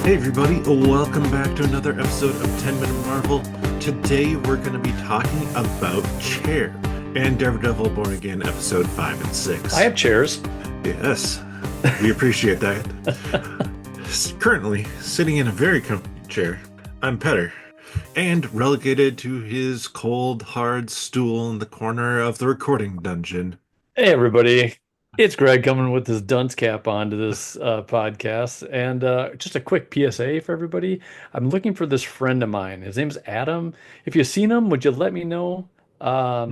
Hey everybody, welcome back to another episode of 10 Minute Marvel. Today we're going to be talking about Chair and Daredevil Born Again episode 5 and I 6. have chairs. Yes, we appreciate that. Currently, sitting in a very comfortable chair, I'm Petter, and relegated to his cold, hard stool in the corner of the recording dungeon. Hey, everybody. It's Greg coming with his dunce cap on to this podcast. And just a quick PSA for everybody. I'm looking for this friend of mine. His name's Adam. If you've seen him, would you let me know? I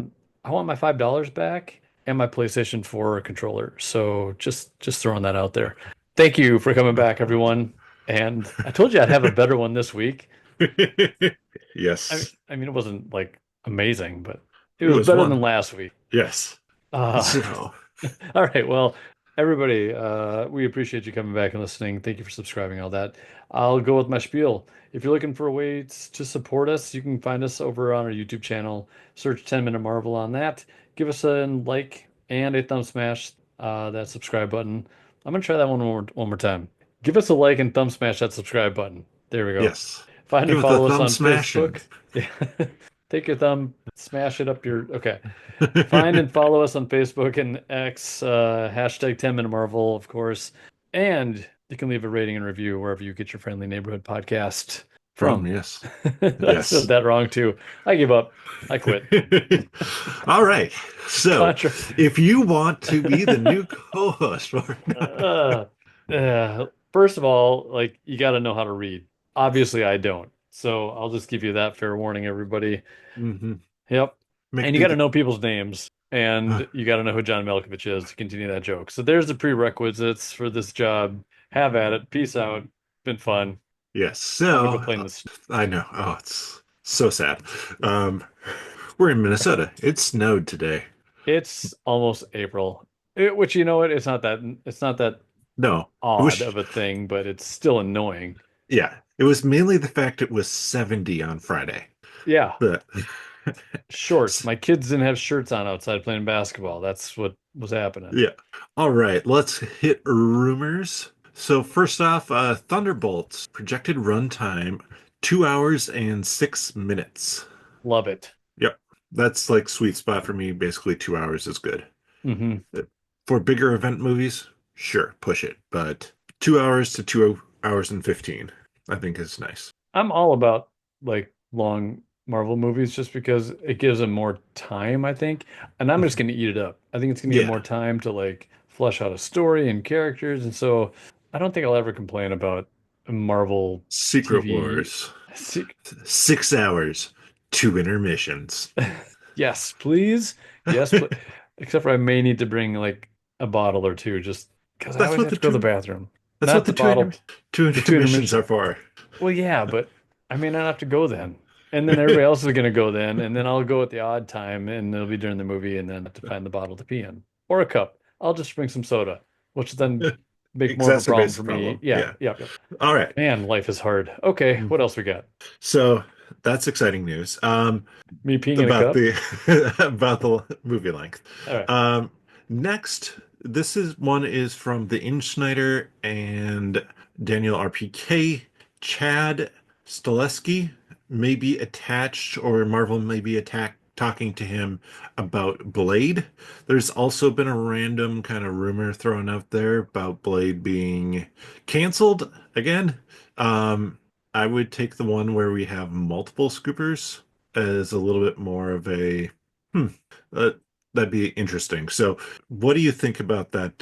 want my $5 back and my PlayStation 4 controller. So just throwing that out there. Thank you for coming back, everyone. And I told you I'd have a better one this week. I, Yes, I mean, it wasn't like amazing, but it it was was better one. than last week. Yes. Uh, So, all right. Well, everybody, we appreciate you coming back and listening. Thank you for subscribing, all that. I'll go with my spiel. If you're looking for a way to support us, you can find us over on our YouTube channel. Search 10 Minute Marvel on that. Give us a like and a thumb smash that subscribe button. I'm gonna try that one more time. Give us a like and thumb smash that subscribe button. There we go. yes. Find and Give it the follow us thumb on smashing. Facebook. Yeah. Take your thumb, smash it up your. Okay. Find and follow us on Facebook and X, hashtag 10 Minute Marvel, of course. And you can leave a rating and review wherever you get your friendly neighborhood podcast From, from. yes. I said Yes. that wrong too. I give up. I quit. All right. So, Contra. if you want to be the new co-host for Uh, First of all, like you got to know how to read. Obviously, I don't. So I'll just give you that fair warning, everybody. Mhm. Yep. Make And you do got to the know people's names, and you got to know who John Malkovich is to continue that joke. So there's the prerequisites for this job. Have at it. Peace out. Been fun. yes. I'm gonna So, go play in this. I know. Oh, it's so sad. Um, we're in Minnesota. It snowed today. It's almost April, which you know what? It's not that No, it odd was of a thing, but it's still annoying. yeah. It was mainly the fact it was 70 on Friday. Yeah, But shorts. My kids didn't have shirts on outside playing basketball. That's what was happening. yeah. All right, let's hit rumors. So first off, Thunderbolts projected runtime 2 hours and 6 minutes. Love it. Yep, that's like sweet spot for me. Basically, 2 hours is good. Hmm. For bigger event movies, sure, push it, but 2 hours to 2 hours and 15, I think is nice. I'm all about like long Marvel movies just because it gives them more time, I think. And I'm just gonna eat it up. I think it's gonna get more Yeah, time to like flesh out a story and characters. And so I don't think I'll ever complain about a Marvel Secret TV. Wars, Se- 6 hours, two intermissions. Yes, please. Yes, please. Except for I may need to bring like a bottle or two just because I That's always what have the to go to the two. bathroom. That's what Not the the bottle, two the two intermissions intermission. are for. Well, yeah, but I may not have to go then. And then everybody else is going to go then. And then I'll go at the odd time and it'll be during the movie and then I have to find the bottle to pee in or a cup. I'll just bring some soda, which then make more of a problem Exacerbates for the me. problem. Yeah, Yeah. yeah, yeah. All right. Man, life is hard. Okay, what else we got? So that's exciting news. Me peeing in a About cup? the about the movie length. All right. Um, next, this is one is from the Inschneider and Daniel RPK. Chad Stileski may be attached, or Marvel may be attack talking to him about Blade. There's also been a random kind of rumor thrown out there about Blade being canceled again. Um, I would take the one where we have multiple scoopers as a little bit more of a hmm, uh, that'd be interesting. So, what do you think about that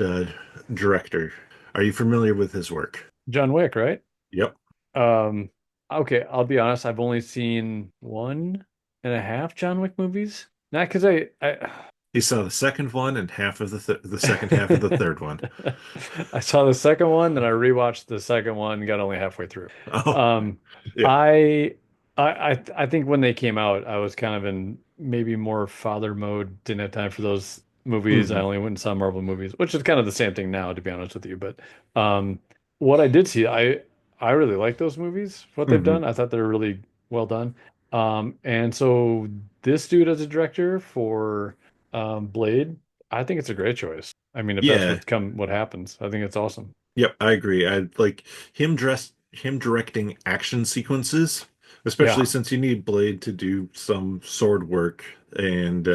director? Are you familiar with his work? John Wick, right? Yep. Um, okay, I'll be honest, I've only seen one and a half John Wick movies. Not because I He saw the second one and half of the second half of the third one. I saw the second one, then I rewatched the second one and got only halfway through. Oh, Um, yeah. I think when they came out, I was kind of in maybe more father mode. Didn't have time for those movies. I Hmm. only went and saw Marvel movies, which is kind of the same thing now, to be honest with you. But um, what I did see, I really like those movies. What they've Hmm. done, I thought they were really well done. And so this dude as a director for Blade, I think it's a great choice. I mean, if that's Yeah. what happens, I think it's awesome. Yep. I agree. I like him dressed. him directing action sequences, especially Yeah, since you need Blade to do some sword work, and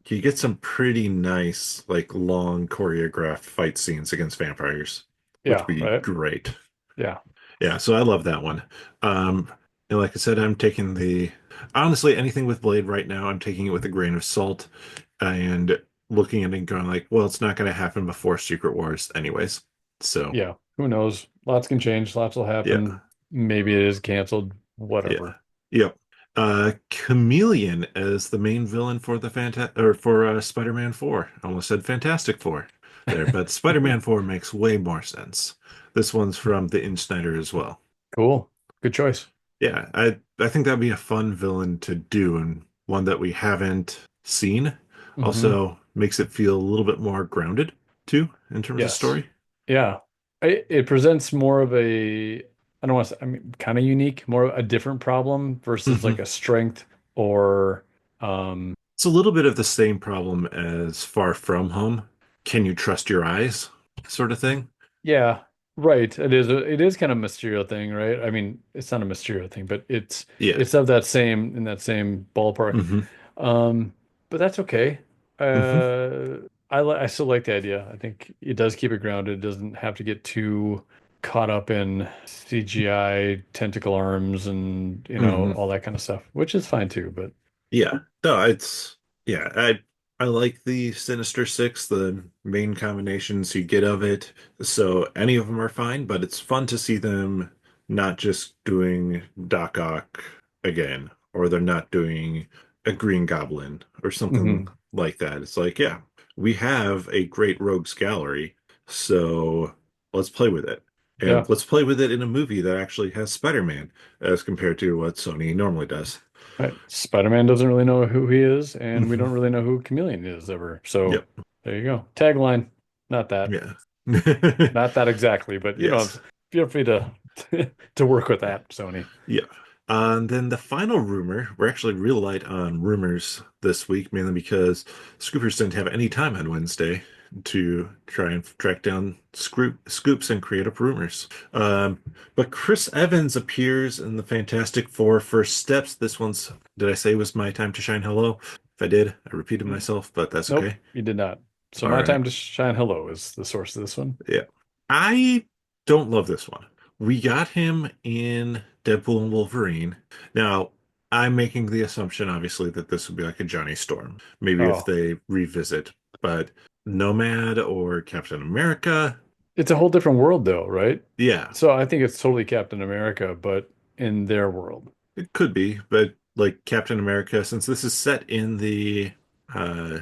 you get some pretty nice, like long choreographed fight scenes against vampires, which yeah, would be right. great. Yeah, Yeah, so I love that one. Um, and like I said, I'm taking the honestly anything with Blade right now, I'm taking it with a grain of salt and looking at it and going like, well, it's not going to happen before Secret Wars, anyways. So yeah. Who knows? Lots can change, lots will yeah, happen. Maybe it is canceled, yeah, whatever. yep. Chameleon as the main villain for the Spider-Man 4. I almost said Fantastic Four there, but Spider-Man 4 makes way more sense. This one's from the Inch Snyder as well. Cool. Good choice. Yeah, I think that'd be a fun villain to do and one that we haven't seen. Hmm. Also makes it feel a little bit more grounded too in terms of Yes. story. Yeah. It presents more of a, I don't want to say, I mean, kind of unique, more of a different problem versus like Hmm. a strength or, um, It's a little bit of the same problem as Far From Home. Can you trust your eyes? Sort of thing. yeah, right. It is kind of a Mysterio thing, right? I mean, it's not a Mysterio thing, but Yeah. it's of that same in that same ballpark. Hmm. Um, but that's okay. Hmm. I still like the idea. I think it does keep it grounded. It doesn't have to get too caught up in CGI tentacle arms and Hmm. all that kind of stuff, which is fine too. But Yeah. No, it's yeah, I like the Sinister Six, the main combinations you get of it. So any of them are fine, but it's fun to see them not just doing Doc Ock again, or they're not doing a Green Goblin or something mhm. like that. It's like, yeah, we have a great rogues gallery, so let's play with it. And Yeah. let's play with it in a movie that actually has Spider-Man as compared to what Sony normally does. Right. Spider-Man doesn't really know who he is, and we Hmm. don't really know who Chameleon is ever. So Yep. there you go. Tagline. Not that. Yeah. Not that exactly, but Yes. feel free to to work with that, Sony. Yeah. And then the final rumor, we're actually real light on rumors this week, mainly because Scoopers didn't have any time on Wednesday to try and track down scoops and create up rumors. But Chris Evans appears in the Fantastic Four First Steps. This one's, did I say was my time to shine hello? If I did, I repeated Mm, myself, but that's nope, okay. you did not. So All my right. time to shine hello is the source of this one. Yeah. I don't love this one. We got him in Deadpool and Wolverine. Now, I'm making the assumption, obviously, that this would be like a Johnny Storm. Maybe if Oh, they revisit, but Nomad or Captain America, it's a whole different world though, right? yeah, So I think it's totally Captain America, but in their world. it could be. But like Captain America, since this is set in the uh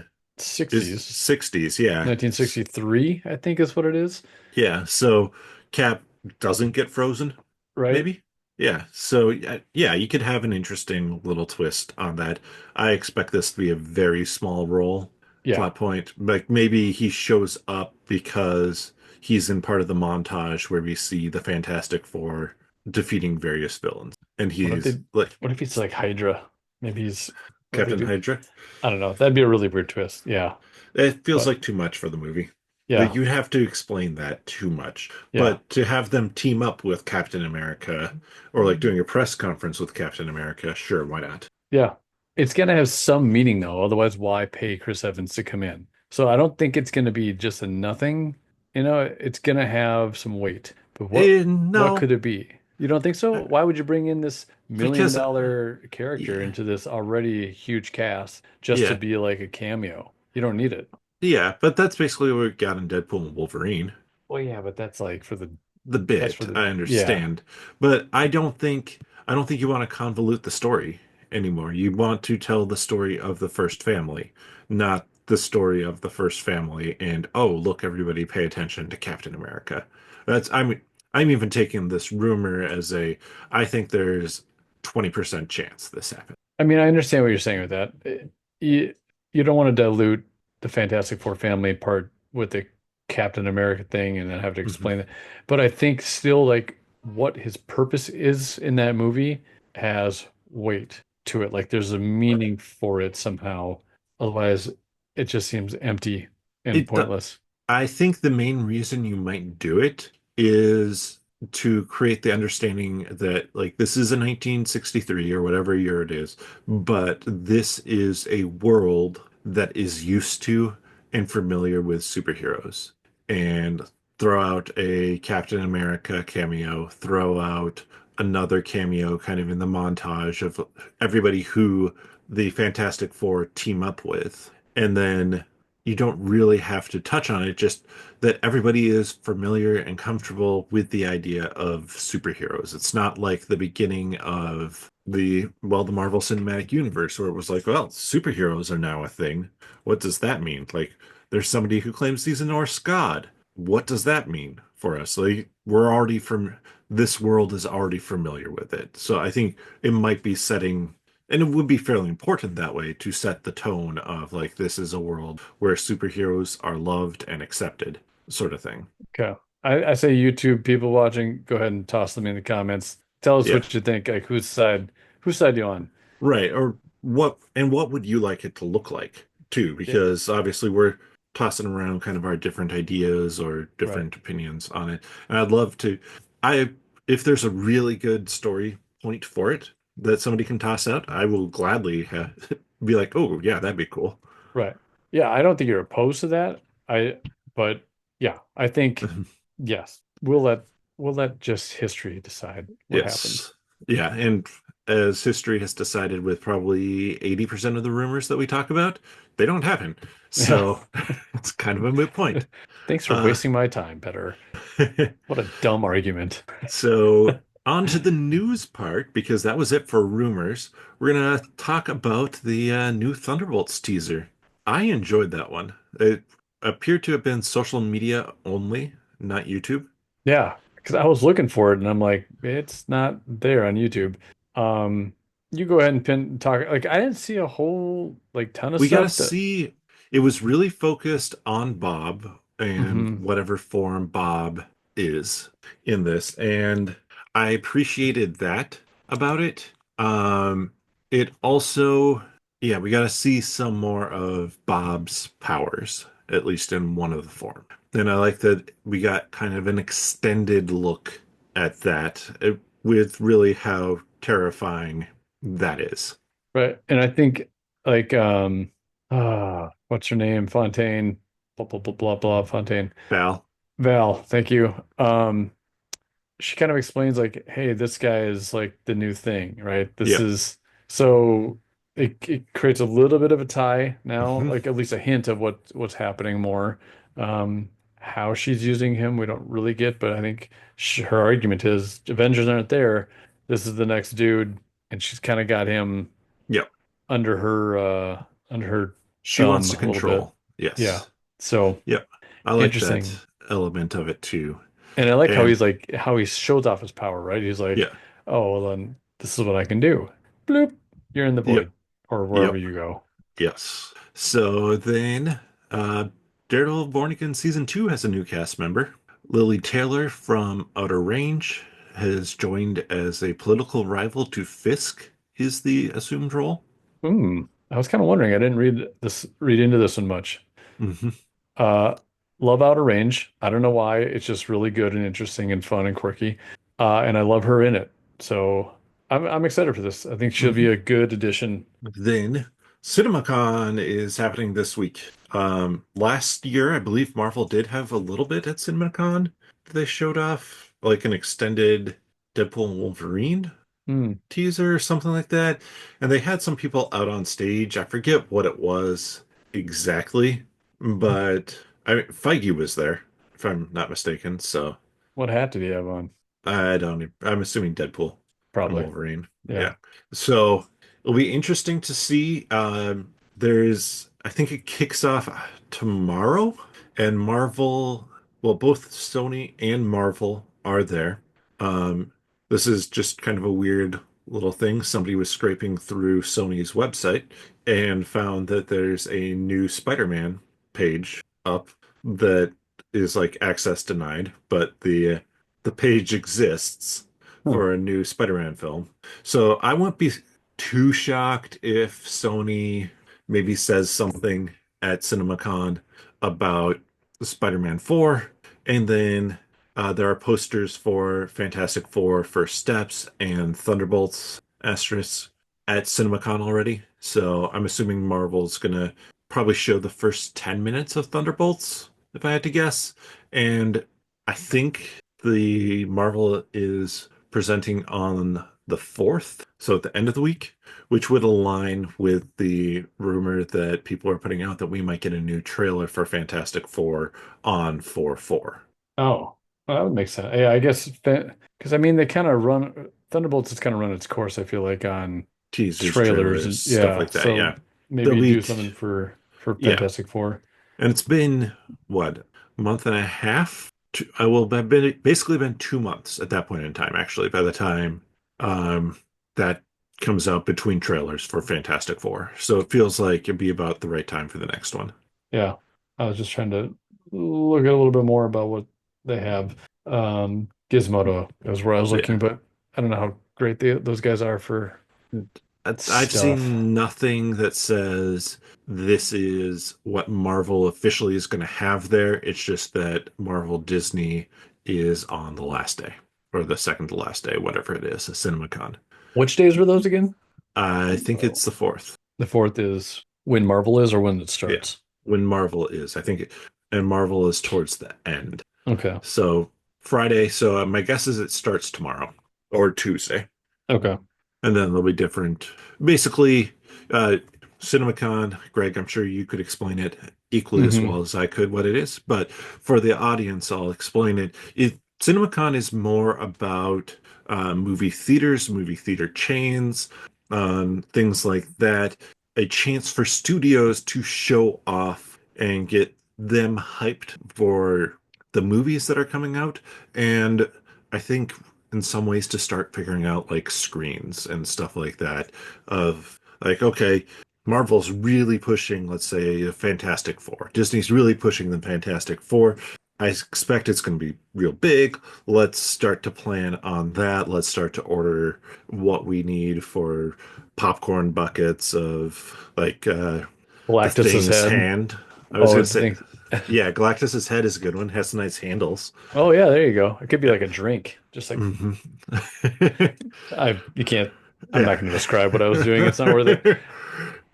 is 60s. 60s, yeah. 1963, I think is what it is, Yeah, so Cap doesn't get frozen, right? maybe? Yeah, so yeah, you could have an interesting little twist on that. I expect this to be a very small role Yeah. plot point. Like maybe he shows up because he's in part of the montage where we see the Fantastic Four defeating various villains. And What if he's they like what if he's like Hydra? Maybe he's what if they Captain do? Hydra. I don't know. That'd be a really weird twist. Yeah. It feels But like too much for the movie. Like yeah. you have to explain that too much. Yeah. But to have them team up with Captain America or like doing a press conference with Captain America, sure, why not? Yeah. It's gonna have some meaning though. Otherwise, why pay Chris Evans to come in? So I don't think it's gonna be just a nothing. It's gonna have some weight. But what No, could it be? You don't think so? uh, Why would you bring in this million because dollar character yeah, into this already huge cast just to yeah, be like a cameo? You don't need it. yeah. But that's basically what we got in Deadpool and Wolverine. Well, yeah, but that's like The that's for bit, the I yeah. understand, but I don't think you want to convolute the story anymore. You want to tell the story of the first family, not the story of the first family and oh, look, everybody pay attention to Captain America. That's I'm even taking this rumor as a I think there's 20% chance this happens. I mean, I understand what you're saying with that. You you don't want to dilute the Fantastic Four family part with the Captain America thing and then have to Hmm. explain it. But I think still like what his purpose is in that movie has weight to it. Like there's a meaning for it somehow. Otherwise, it just seems empty and It pointless. I think the main reason you might do it is to create the understanding that like this is a 1963 or whatever year it is, but this is a world that is used to and familiar with superheroes. And throw out a Captain America cameo, throw out another cameo kind of in the montage of everybody who the Fantastic Four team up with. And then you don't really have to touch on it, just that everybody is familiar and comfortable with the idea of superheroes. It's not like the beginning of the Marvel Cinematic Universe where it was like, well, superheroes are now a thing. What does that mean? Like, there's somebody who claims he's a Norse god. What does that mean for us? Like, we're already from this world is already familiar with it. So I think it might be setting, and it would be fairly important that way to set the tone of like, this is a world where superheroes are loved and accepted sort of thing. Okay. I say YouTube people watching, go ahead and toss them in the comments. Tell us Yeah. what you think. Like whose side you on? Right. Or what would you like it to look like too? Yeah, Because obviously we're tossing around kind of our different ideas or right. different opinions on it. And I'd love to I if there's a really good story point for it that somebody can toss out, I will gladly be like, "Oh, yeah, that'd be cool." Right. Yeah, I don't think you're opposed to that. But yeah, I think yes, we'll let just history decide what happens. Yes. Yeah, and as history has decided with probably 80% of the rumors that we talk about, they don't happen. Yeah. So it's kind of a moot point. Thanks for Uh, wasting my time, better. What a dumb argument. so on to the news part, because that was it for rumors. We're gonna talk about the new Thunderbolts teaser. I enjoyed that one. It appeared to have been social media only, not YouTube. Yeah, because I was looking for it and I'm like, it's not there on YouTube. Um, you go ahead and pin talk. Like, I didn't see a whole like ton of We got to stuff that. see, it was really focused on Bob and Hmm. whatever form Bob is in this. And I appreciated that about it. It also, yeah, we got to see some more of Bob's powers, at least in one of the form. And I like that we got kind of an extended look at that with really how terrifying that is. Right. And I think like what's her name? Fontaine, blah blah blah blah blah Fontaine. Val. Val, thank you. She kind of explains like, hey, this guy is like the new thing, right? This Yep. is so it creates a little bit of a tie now, Hmm. like at least a hint of what's happening more. Um, how she's using him, we don't really get, but I think her argument is Avengers aren't there. This is the next dude, and she's kind of got him Yep. under her She wants thumb to a little bit. control. Yeah. Yes. So Yep. I like that interesting. element of it too. And I like how And he's like how he shows off his power, right? He's like, yeah. "Oh, well then this is what I can do." Bloop, you're in the Yep. void or wherever Yep. you go. Yes. So then uh Daredevil Born Again season 2 has a new cast member. Lily Taylor from Outer Range has joined as a political rival to Fisk is the assumed role. Hmm. I was kind of wondering. I didn't read into this one much. Hmm. Uh, love Outer Range. I don't know why. It's just really good and interesting and fun and quirky. And I love her in it. So I'm excited for this. I think she'll be Hmm. a good addition. Then CinemaCon is happening this week. Last year, I believe Marvel did have a little bit at CinemaCon. They showed off like an extended Deadpool and Wolverine Hmm. teaser or something like that. And they had some people out on stage. I forget what it was exactly, but Feige was there, if I'm not mistaken. So What hat did he have on? I don't. I'm assuming Deadpool and Probably. Wolverine. Yeah. Yeah. So it'll be interesting to see. I think it kicks off tomorrow, and Marvel, well, both Sony and Marvel are there. Um, this is just kind of a weird little thing. Somebody was scraping through Sony's website and found that there's a new Spider-Man page up that is like access denied, but the page exists Hmm. for a new Spider-Man film. So I won't be too shocked if Sony maybe says something at CinemaCon about Spider-Man 4, and then There are posters for Fantastic Four First Steps and Thunderbolts asterisk at CinemaCon already. So I'm assuming Marvel's gonna probably show the first 10 minutes of Thunderbolts, if I had to guess. And I think the Marvel is presenting on the 4th, so at the end of the week, which would align with the rumor that people are putting out that we might get a new trailer for Fantastic Four on 4/4. Oh, well, that would make sense. Yeah, I guess because I mean they kind of run Thunderbolts has kind of run its course, I feel like on Teasers, trailers trailers, and stuff yeah, like that. so Yeah. The maybe do week, something for yeah. Fantastic Four. And it's been what, month and a half? I will have been basically been 2 months at that point in time, actually, by the time um that comes out between trailers for Fantastic Four. So it feels like it'd be about the right time for the next one. Yeah. I was just trying to look at a little bit more about what they have. Gizmodo is where I was looking, Yeah. but I don't know how great those guys are for I've stuff. seen nothing that says this is what Marvel officially is going to have there. It's just that Marvel Disney is on the last day or the second to last day, whatever it is, a CinemaCon. Which days were those again? I think Oh. it's the 4th. The fourth is when Marvel is or when it Yeah. starts. When Marvel is, I think, and Marvel is towards the end. Okay. So Friday. So my guess is it starts tomorrow or Tuesday. Okay. And then there'll be different. Basically, uh, CinemaCon, Greg, I'm sure you could explain it equally as Hmm. well as I could what it is. But for the audience, I'll explain it. CinemaCon is more about movie theaters, movie theater chains, things like that. A chance for studios to show off and get them hyped for the movies that are coming out. And I think in some ways to start figuring out like screens and stuff like that of like, okay, Marvel's really pushing, let's say, a Fantastic Four. Disney's really pushing the Fantastic Four. I expect it's going to be real big. Let's start to plan on that. Let's start to order what we need for popcorn buckets of like the Galactus's Thing's head. hand. I was Oh, going the to say, thing. yeah, Galactus's head is a good one. Has nice handles. Oh yeah, there you go. It could be like a drink. Just like Hmm. you can't I'm not Yeah. going to describe what I was doing. It's not worth it.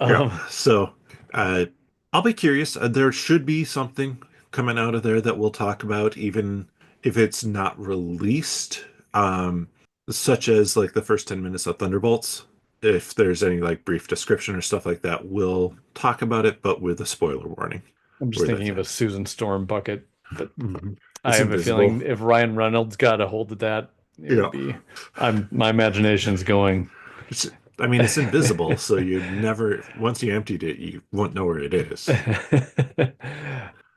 Yeah. Um, So, uh, I'll be curious. There should be something coming out of there that we'll talk about, even if it's not released, um, such as like the first 10 minutes of Thunderbolts. If there's any like brief description or stuff like that, we'll talk about it, but with a spoiler warning. I'm just Where that's thinking of a at. Susan Storm bucket, but Mhm. I It's have a invisible. feeling if Ryan Reynolds got a hold of that, it would Yeah. be my imagination's going. It's, I mean, it's invisible, so you never, once you emptied it, you won't know where it is.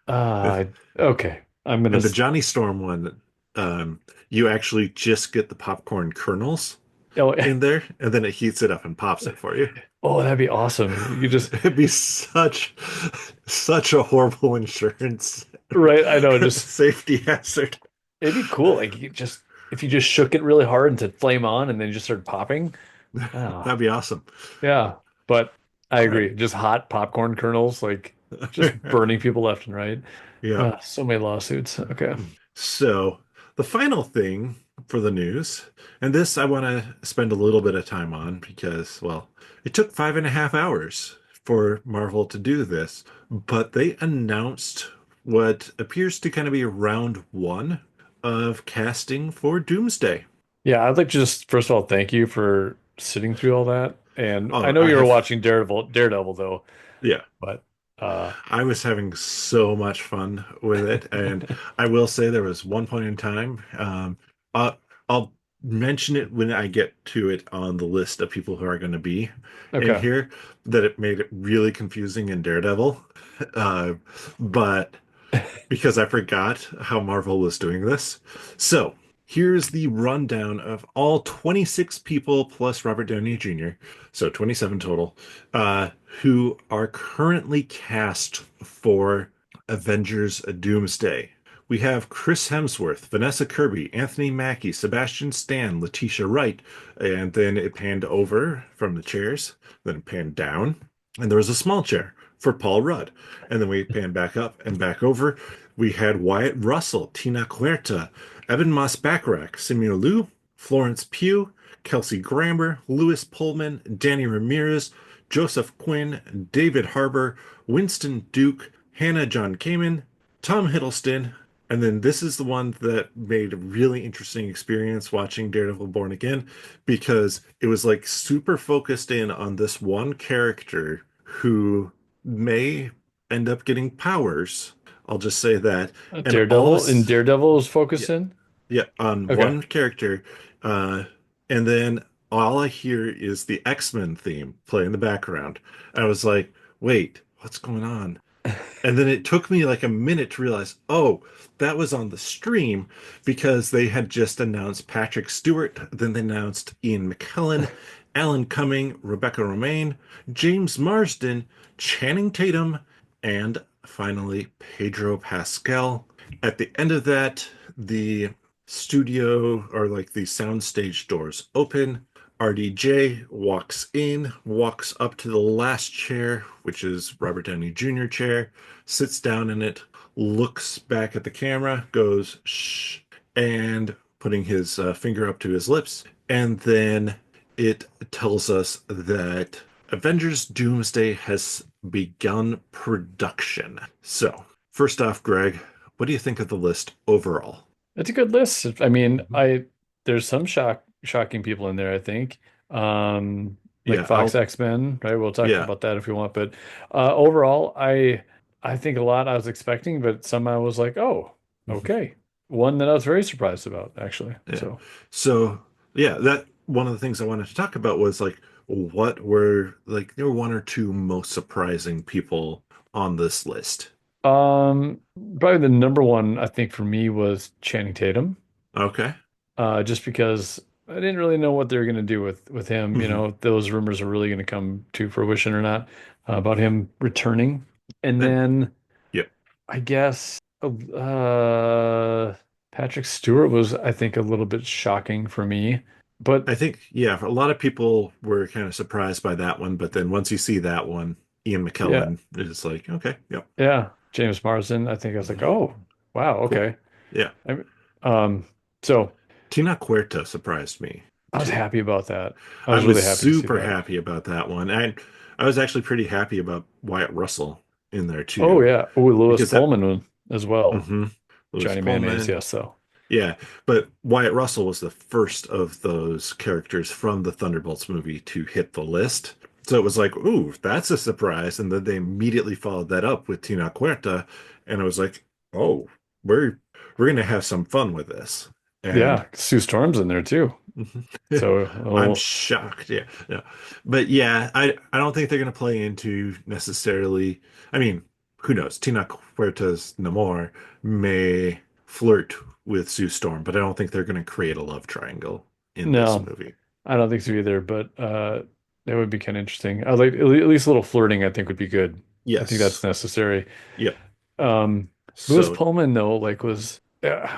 Uh, okay. I'm gonna And the Johnny Storm one, you actually just get the popcorn kernels oh, in there, and then it heats it up and pops it for you. oh, that'd be awesome. You just It'd be such a horrible insurance right, I know, just safety hazard. it'd be cool. Like you just if you just shook it really hard and to flame on and then just started popping. Oh, That'd be awesome. yeah. But I All right. agree. Just hot popcorn kernels, like just burning people left and right. Yeah. So many lawsuits. Okay. So the final thing for the news, and this I want to spend a little bit of time on because, well, it took 5.5 hours for Marvel to do this, but they announced what appears to kind of be round one of casting for Doomsday. Yeah, I'd like to just first of all thank you for sitting through all that. And I Oh, know I you were have, watching Daredevil though, yeah. but uh I was having so much fun with it, and I will say there was one point in time. I'll mention it when I get to it on the list of people who are going to be in okay. here. That it made it really confusing in Daredevil, uh, but because I forgot how Marvel was doing this. So here's the rundown of all 26 people plus Robert Downey Jr., so 27 total, who are currently cast for Avengers Doomsday. We have Chris Hemsworth, Vanessa Kirby, Anthony Mackie, Sebastian Stan, Letitia Wright, and then it panned over from the chairs, then it panned down, and there was a small chair. for Paul Rudd. And then we pan back up and back over. We had Wyatt Russell, Tina Huerta, Evan Moss Bacharach, Simu Liu, Florence Pugh, Kelsey Grammer, Louis Pullman, Danny Ramirez, Joseph Quinn, David Harbour, Winston Duke, Hannah John Kamen, Tom Hiddleston, and then this is the one that made a really interesting experience watching Daredevil Born Again because it was like super focused in on this one character who may end up getting powers. I'll just say that. And all Daredevil and this, Daredevil is yeah, focused in. yeah, on Okay. one character. Uh, and then all I hear is the X-Men theme play in the background. I was like, wait, what's going on? And then it took me like a minute to realize, oh, that was on the stream because they had just announced Patrick Stewart, then they announced Ian McKellen, Alan Cumming, Rebecca Romaine, James Marsden, Channing Tatum, and finally Pedro Pascal. At the end of that, the studio or like the soundstage doors open. RDJ walks in, walks up to the last chair, which is Robert Downey Jr. chair, sits down in it, looks back at the camera, goes shh, and putting his finger up to his lips. And then it tells us that Avengers Doomsday has begun production. So, first off, Greg, what do you think of the list overall? It's a good list. I mean, Mhm. I there's some shocking people in there, I think. Like Yeah, Fox X-Men, right? We'll talk yeah. about that if you want. But overall, I think a lot I was expecting, but some I was like, oh, okay. One that I was very surprised about, actually. Yeah. So So, yeah, that one of the things I wanted to talk about was like what were like there were one or two most surprising people on this list. probably the number one, I think, for me was Channing Tatum. Okay. Just because I didn't really know what they were going to do with him. You Hmm. know, if those rumors are really going to come to fruition or not about him returning. And And then yeah, I guess Patrick Stewart was, I think, a little bit shocking for me. But I think yeah, a lot of people were kind of surprised by that one, but then once you see that one, Ian yeah, McKellen is like, okay, yep. yeah, James Marsden. I think I was like, Mhm. oh, wow, Cool. okay. Yeah. I, so Tina Huerta surprised me I was too. happy about that. I I was was really happy to see super that. happy about that one. And I was actually pretty happy about Wyatt Russell in there Oh too, yeah. Oh, Lewis because that Pullman as well. hmm Louis Johnny Mayonnaise, Pullman. yes, so. Yeah, but Wyatt Russell was the first of those characters from the Thunderbolts movie to hit the list. So it was like, ooh, that's a surprise. And then they immediately followed that up with Tina Huerta, and I was like, oh, we're we're gonna have some fun with this. And Yeah, Sue Storm's in there too. So, I'm oh, shocked. Yeah, yeah. But yeah, I don't think they're gonna play into necessarily. I mean, who knows? Tina Huerta's Namor may flirt with Sue Storm, but I don't think they're gonna create a love triangle in this no, movie. I don't think so either, but that would be kind of interesting. I like at least a little flirting, I think would be good. I think that's Yes. necessary. Yep. Um, Lewis So, Pullman though, like was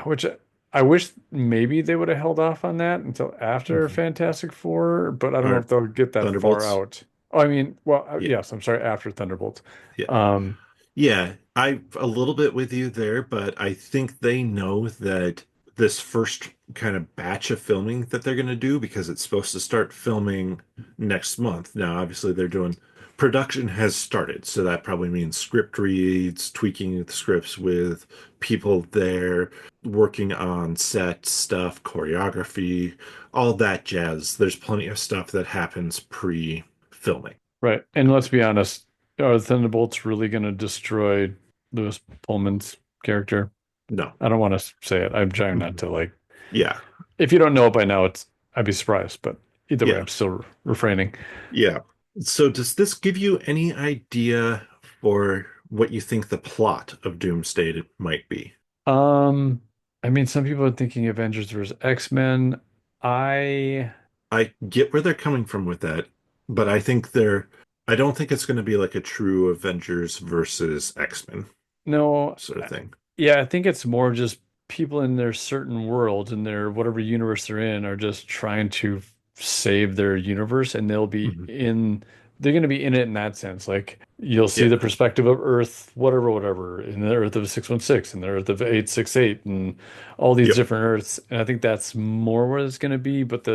which I wish maybe they would have held off on that until after mhm. Fantastic Four, but I don't know if Our they'll get that far Thunderbolts. out. Oh, I mean, well, Yeah. yes, I'm sorry, after Thunderbolts. Yeah. Um, Yeah, I a little bit with you there, but I think they know that this first kind of batch of filming that they're going to do because it's supposed to start filming next month. Now, obviously, they're doing production has started, so that probably means script reads, tweaking the scripts with people there, working on set stuff, choreography, all that jazz. There's plenty of stuff that happens pre-filming. right. And let's be honest, are the Thunderbolts really going to destroy Lewis Pullman's character? No. I don't want to say it. I'm trying not Mhm. to like, Yeah. if you don't know it by now, I'd be surprised, but either way, Yeah. I'm still refraining. Yeah. So does this give you any idea for what you think the plot of Doomsday might be? Um, I mean, some people are thinking Avengers versus X-Men. I I get where they're coming from with that, but I don't think it's going to be like a true Avengers versus X-Men no, sort of thing. yeah, I think it's more just people in their certain world in their whatever universe they're in are just trying to save their universe, and they'll be Mhm. in they're going to be in it in that sense. Like you'll see the Yeah. perspective of Earth, whatever, whatever, in the Earth of 616 and the Earth of 868 and all these Yep. different Earths. And I think that's more where it's going to be. But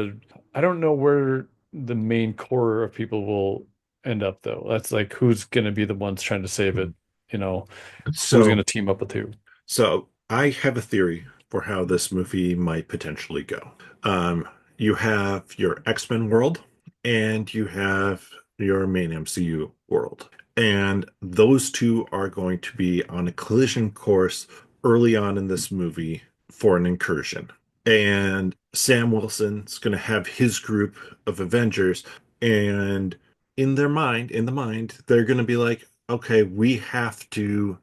I don't know where the main core of people will end up though. That's like who's going to be the ones trying to save it, Mhm. you know, who's going So to team up with who. So I have a theory for how this movie might potentially go. Um, you have your X-Men world and you have your main MCU world. And those two are going to be on a collision course early on in this movie for an incursion. And Sam Wilson's going to have his group of Avengers, and in the mind, they're going to be like, okay, we have to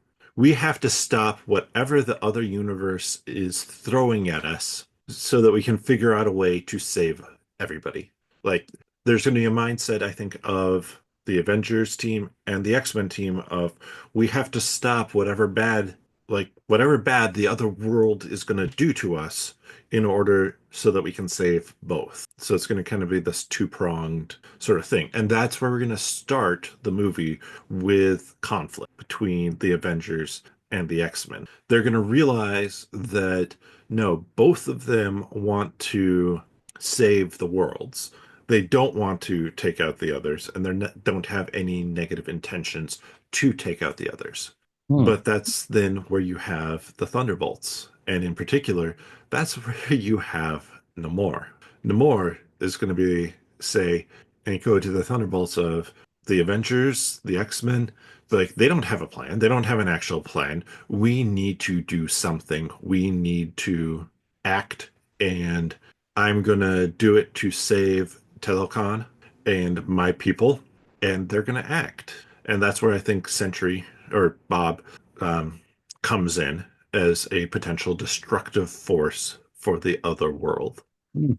stop whatever the other universe is throwing at us so that we can figure out a way to save everybody. Like, there's going to be a mindset, I think, of the Avengers team and the X-Men team of we have to stop whatever bad the other world is going to do to us in order so that we can save both. So it's going to kind of be this two-pronged sort of thing. And that's where we're going to start the movie with conflict between the Avengers and the X-Men. They're going to realize that no, both of them want to save the worlds. They don't want to take out the others, and they don't have any negative intentions to take out the others. Hmm. But that's then where you have the Thunderbolts. And in particular, that's where you have Namor. Namor is going to be, say, and go to the Thunderbolts of the Avengers, the X-Men. Like, they don't have a plan. They don't have an actual plan. We need to do something. We need to act, and I'm going to do it to save Telecon and my people, and they're going to act. And that's where I think Sentry or Bob um, comes in as a potential destructive force for the other world. Hmm.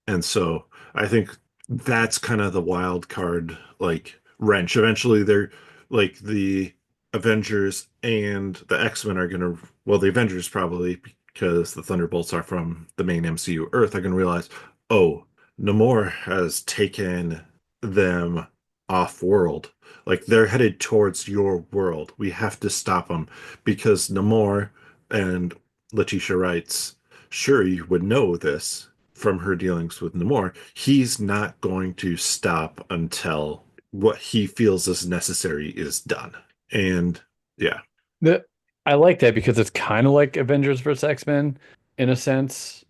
And so I think that's kind of the wild card, like wrench. Eventually, they're like the Avengers and the X-Men are going to, well, the Avengers probably, because the Thunderbolts are from the main MCU Earth, are going to realize, oh, Namor has taken them off world. Like they're headed towards your world. We have to stop them because Namor and Letitia writes, sure, you would know this from her dealings with Namor. He's not going to stop until what he feels is necessary is done. And yeah. The, I like that because it's kind of like Avengers versus X-Men in a sense.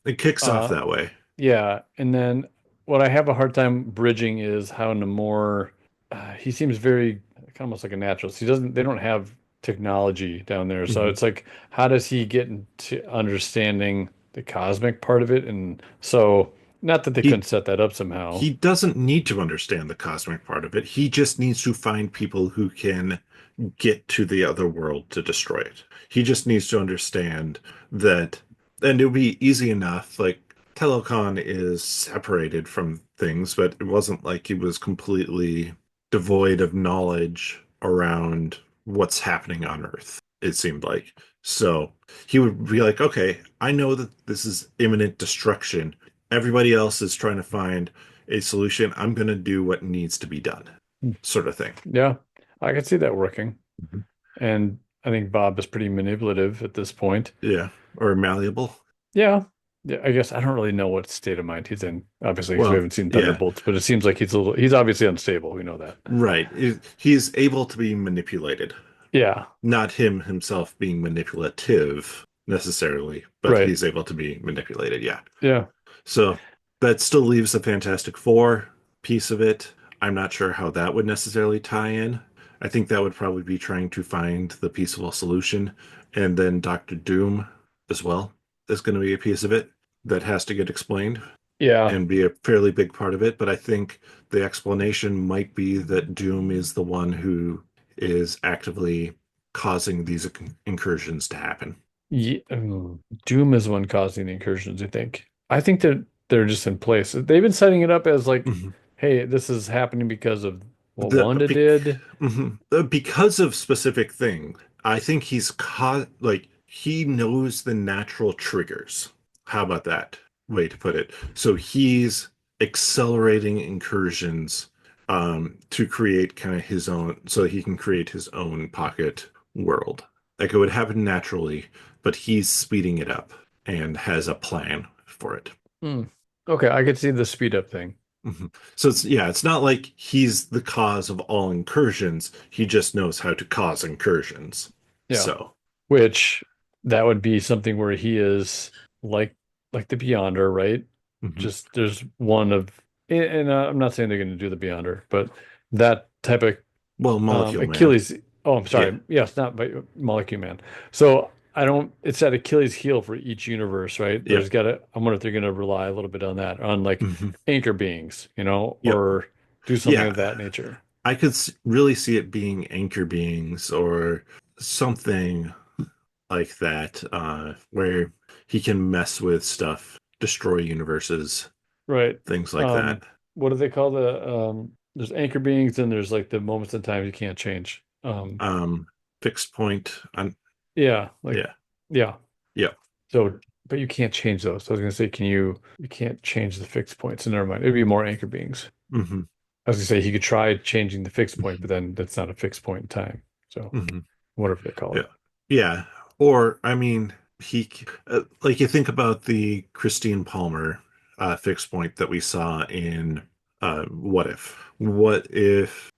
It kicks off Uh, that way. Yeah, and then what I have a hard time bridging is how Namor, he seems very almost like a naturalist. They don't have technology down there, so Mhm. it's like, how does he get into understanding the cosmic part of it? And so, not that they couldn't He set that up somehow. he doesn't need to understand the cosmic part of it. He just needs to find people who can get to the other world to destroy it. He just needs to understand that, and it'll be easy enough. Like Telecon is separated from things, but it wasn't like he was completely devoid of knowledge around what's happening on Earth, it seemed like. So he would be like, okay, I know that this is imminent destruction. Everybody else is trying to find a solution. I'm going to do what needs to be done, sort of thing. Yeah, I could see that working. Mhm. And I think Bob is pretty manipulative at this point. Yeah, or malleable. Yeah. Yeah, I guess I don't really know what state of mind he's in, obviously, because we Well, haven't seen yeah, Thunderbolts, but it seems like he's obviously unstable. We know that. right. He's able to be manipulated. Yeah, Not him himself being manipulative necessarily, but right. he's able to be manipulated. Yeah. Yeah. So that still leaves the Fantastic Four piece of it. I'm not sure how that would necessarily tie in. I think that would probably be trying to find the peaceful solution. And then Doctor Doom as well is going to be a piece of it that has to get explained Yeah. and be a fairly big part of it. But I think the explanation might be that Doom is the one who is actively causing these incursions to happen. Doom is one causing the incursions, I think. I think that they're just in place. They've been setting it up as like, Mhm. hey, this is happening because of what The Wanda bec- did. because of specific thing, I think he's caught like he knows the natural triggers. How about that way to put it? So he's accelerating incursions to create kind of his own, so he can create his own pocket world. Like it would happen naturally, but he's speeding it up and has a plan for it. Hmm. Okay, I could see the speed up thing. Mhm. So it's yeah, it's not like he's the cause of all incursions. He just knows how to cause incursions. Yeah. So, Which that would be something where he is like like the Beyonder, right? mhm. Just there's one of, and I'm not saying they're going to do the Beyonder, but that type of Well, Molecule Man. Achilles. Oh, I'm Yeah. sorry. Yes, not by Molecule Man. So I don't. It's that Achilles heel for each universe, right? There's Yep. got to. I wonder if they're going to rely a little bit on that, on like Hmm. anchor beings, Yep. or do something Yeah. of that nature. I could really see it being anchor beings or something like that, where he can mess with stuff, destroy universes, Right. things like that. What do they call the there's anchor beings and there's like the moments in time you can't change. Um, Fixed point. Yeah, like Yeah. yeah. Yep. So but you can't change those. So I was gonna say, can you can't change the fixed points, so never mind. It'd be more anchor beings. Hmm. I was gonna say he could try changing the fixed point, but then that's not a fixed point in time. So Hmm. whatever they call Yeah. it. Yeah. Or, I mean, like you think about the Christine Palmer fixed point that we saw in What If? What if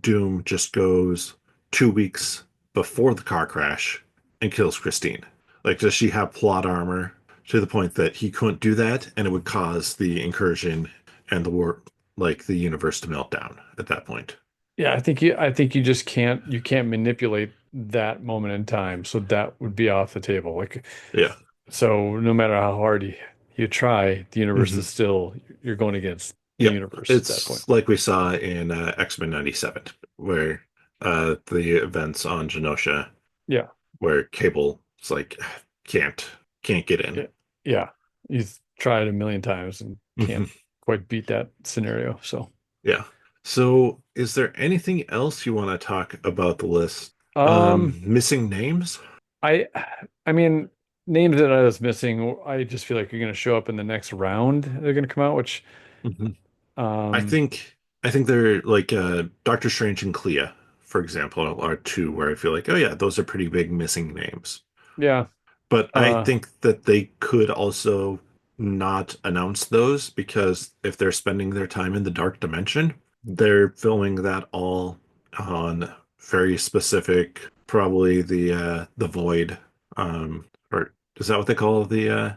Doom just goes 2 weeks before the car crash and kills Christine? Like, does she have plot armor to the point that he couldn't do that and it would cause the incursion and the war, like the universe to melt down at that point? Yeah, I think you just can't manipulate that moment in time. So that would be off the table. Like Yeah. so no matter how hard you try, the universe Hmm. is still you're going against the Yep. universe at that point. It's like we saw in X-Men 97, where the events on Genosha, Yeah. where Cable's like, can't, can't get in. Yeah. Yeah. He's tried a million times and Hmm. can't quite beat that scenario. So Yeah. So, is there anything else you want to talk about the list? um Missing names? I I mean names that I was missing, I just feel like you're gonna show up in the next round. They're gonna come out, which Hmm. I um think I think they're like Doctor Strange and Clea, for example, are two where I feel like, oh yeah, those are pretty big missing names. yeah. But I Uh think that they could also not announce those because if they're spending their time in the dark dimension, they're filming that all on very specific, probably the void. Or is that what they call the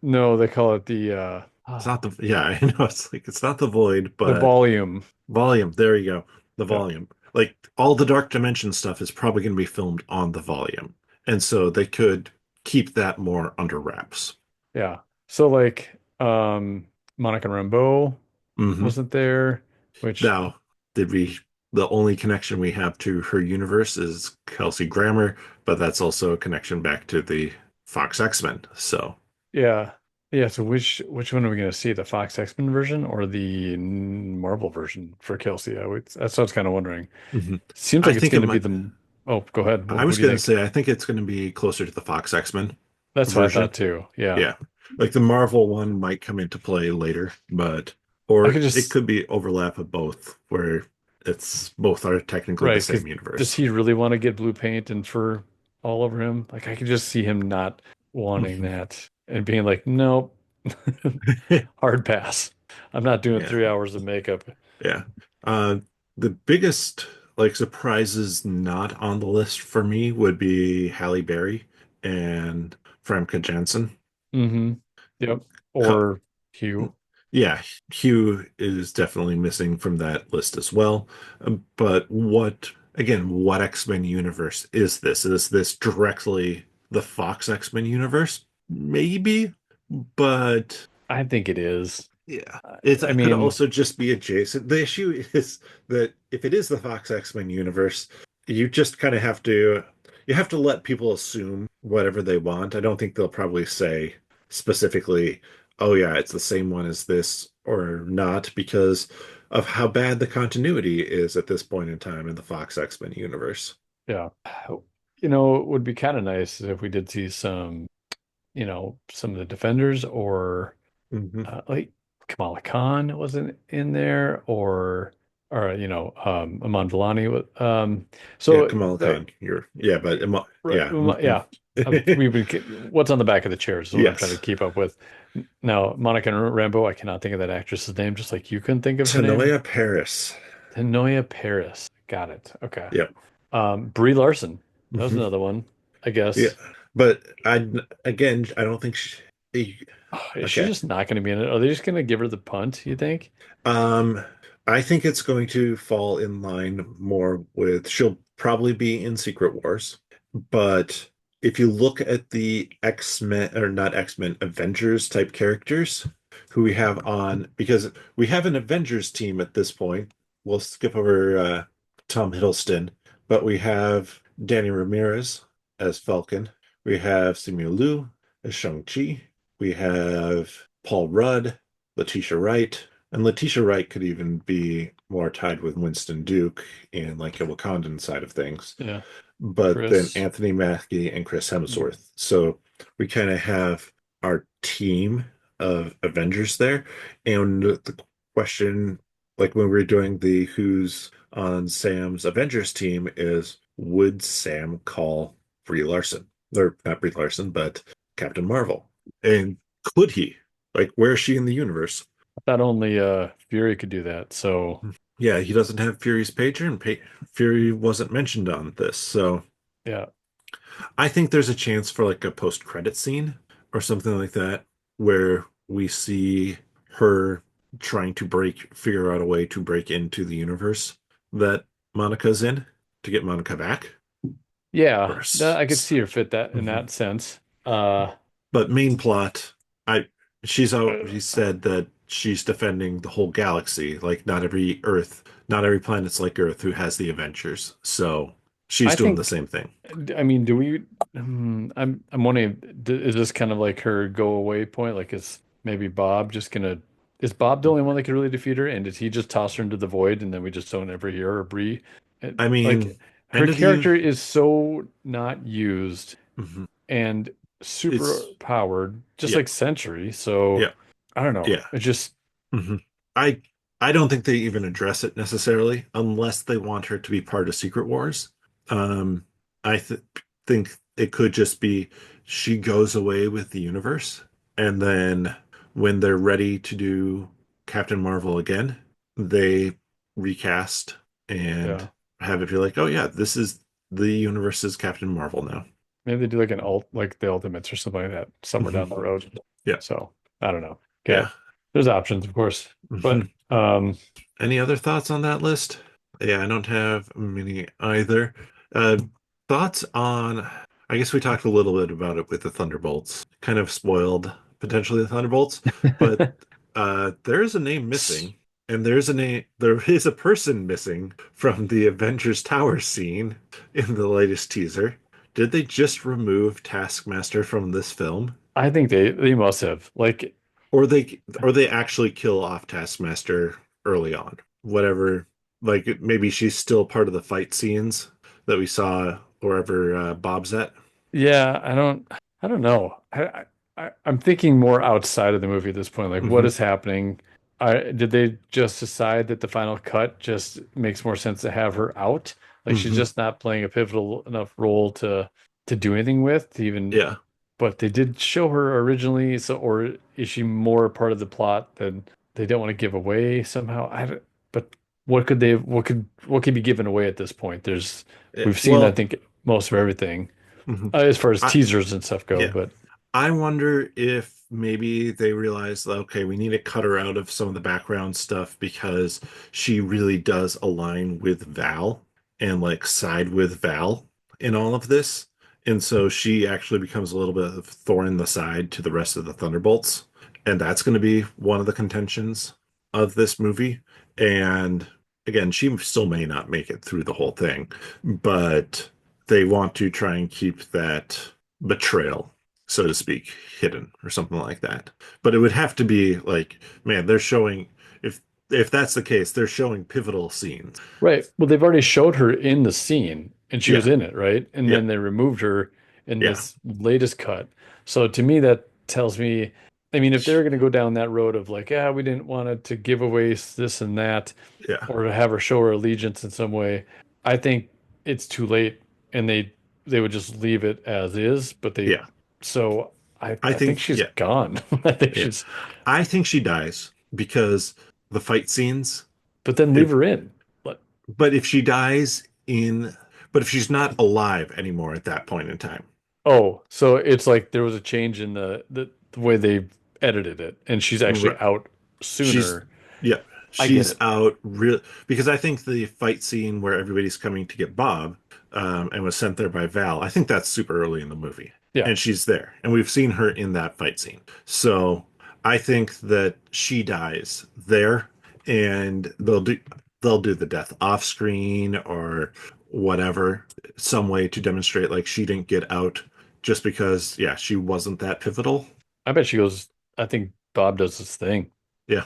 no, they call it the it's not the yeah, I know it's like it's not the void, the but volume. volume. There you go. The Yeah. volume. Like all the dark dimension stuff is probably going to be filmed on the volume. And so they could keep that more under wraps. Yeah. So like Monica Rambeau Hmm. wasn't there, which Now, did we the only connection we have to her universe is Kelsey Grammer, but that's also a connection back to the Fox X-Men. So, yeah. Yeah, so which one are we gonna see? The Fox X-Men version or the Marvel version for Kelsey? That's what I was kind of wondering. mhm. Seems I like it's think it gonna be might the oh, go ahead. I Who was do you going to think? say I think it's going to be closer to the Fox X-Men That's what I thought version. too. Yeah. Yeah. Like the Marvel one might come into play later, but I or could it just could be overlap of both where it's both are technically the right, because same does universe. he really want to get blue paint and fur all over him? Like I could just see him not wanting Mhm. that and being like, nope, hard pass. I'm not doing Yeah. 3 hours of makeup. Yeah. Uh, the biggest like surprises not on the list for me would be Halle Berry and Famke Janssen. Hmm. Yep. Co- Or Hugh. Yeah, Hugh is definitely missing from that list as well. But what X-Men universe is this? Is this directly the Fox X-Men universe? Maybe, but I think it is. yeah, I I it could mean, also just be adjacent. The issue is that if it is the Fox X-Men universe, you just kind of have to let people assume whatever they want. I don't think they'll probably say specifically, "Oh yeah, it's the same one as this" or not because of how bad the continuity is at this point in time in the Fox X-Men universe. yeah. It would be kind of nice if we did see some of the defenders or Hmm. like Kamala Khan wasn't in there, or Aman Vellani. Yeah, So Kamala Khan. You're yeah, but yeah. yeah, what's on the back of the chairs is what I'm trying to Yes. keep up with. Now, Monica Rambeau, I cannot think of that actress's name, just like you couldn't think of her name. Tanoia Paris. Tanoia Paris. Got it. Okay. Yep. Brie Larson. That was Hmm. another one, I Yeah. guess. But I again, I don't think Oh, is she okay. just not going to be in it? Are they just going to give her the punt, you think? Um, I think it's going to fall in line more with she'll probably be in Secret Wars, but if you look at the X-Men or not X-Men, Avengers type characters who we have on, because we have an Avengers team at this point. We'll skip over Tom Hiddleston, but we have Danny Ramirez as Falcon. We have Simu Liu as Shang-Chi. We have Paul Rudd, Letitia Wright. And Letitia Wright could even be more tied with Winston Duke in like a Wakandan side of things. Yeah. But then Chris. Anthony Mackie and Chris Mm. Hemsworth. So we kind of have our team of Avengers there. And the question, like when we are doing the who's on Sam's Avengers team, is would Sam call Brie Larson? Or not Brie Larson, but Captain Marvel. And could he? Like, where is she in the universe? Not only Fury could do that, so Yeah, he doesn't have Fury's pager, and Fury wasn't mentioned on this. So yeah. I think there's a chance for like a post-credit scene or something like that where we see her trying to figure out a way to break into the universe that Monica's in to get Monica back. Yeah, Or I could see her fit that in Mhm. that sense. Uh, But main plot, I she's already uh, said that she's defending the whole galaxy. Like not every planet's like Earth who has the Avengers. So she's I doing the think, same thing. I mean, do we? I'm wondering, is this kind of like her go away point? Like, is maybe Bob just gonna? Is Bob the only one that could really defeat her? And did he just toss her into the void, and then we just don't ever hear her Bree? I Like, mean, her end of the character is so not used mhm. and super It's powered, just yeah, like Sentry. So yeah, I don't know. yeah. It just Hmm. I I don't think they even address it necessarily unless they want her to be part of Secret Wars. Um, I think it could just be she goes away with the universe, and then when they're ready to do Captain Marvel again, they recast and yeah. have it be like, oh yeah, this is the universe's Captain Marvel now. Maybe they do like an alt, like the Ultimates or something like that somewhere Hmm. down the road. Yeah, So I don't know. Okay. yeah. There's options, of course. Hmm. But Any other thoughts on that list? Yeah, I don't have many either. Uh, thoughts on, I guess we talked a little bit about it with the Thunderbolts. Kind of spoiled potentially the Thunderbolts, but there is a name missing, and there is a person missing from the Avengers Tower scene in the latest teaser. Did they just remove Taskmaster from this film? I think they must have. Like, Or they actually kill off Taskmaster early on. Whatever, like maybe she's still part of the fight scenes that we saw wherever Bob's at. yeah, I don't know. I'm thinking more outside of the movie at this point. Like, what Hmm. is happening? Did they just decide that the final cut just makes more sense to have her out? Like, she's Hmm. just not playing a pivotal enough role to do anything with, to even, Yeah. but they did show her originally, so or is she more a part of the plot than they don't want to give away somehow? But what could be given away at this point? We've seen, I Well, think, most of everything mhm. as far as I teasers and stuff go, yeah. but I wonder if maybe they realized, okay, we need to cut her out of some of the background stuff because she really does align with Val and like side with Val in all of this. And so she actually becomes a little bit of thorn in the side to the rest of the Thunderbolts. And that's going to be one of the contentions of this movie. And again, she still may not make it through the whole thing, but they want to try and keep that betrayal, so to speak, hidden or something like that. But it would have to be like, man, they're showing if that's the case, they're showing pivotal scenes. right. Well, they've already showed her in the scene and she was Yeah, in it, right? And yeah, then they removed her in yeah. this latest cut. So to me, that tells me, I mean, if they're going to go down that road of like, yeah, we didn't want it to give away this and that, Yeah, or to have her show her allegiance in some way, I think it's too late, and they would just leave it as is. But they, yeah. so I I think think she's yeah, gone. I think yeah. she's, I think she dies because the fight scenes. but then leave If her in. But but if she dies in, but if she's not alive anymore at that point in time, oh, so it's like there was a change in the way they edited it, and she's actually r- out she's sooner. yeah, I get she's it. out real because I think the fight scene where everybody's coming to get Bob, and was sent there by Val. I think that's super early in the movie, Yeah, and she's there, and we've seen her in that fight scene. So I think that she dies there, and they'll do the death off screen or whatever, some way to demonstrate like she didn't get out just because, yeah, she wasn't that pivotal. I bet she goes. I think Bob does this thing. Yeah,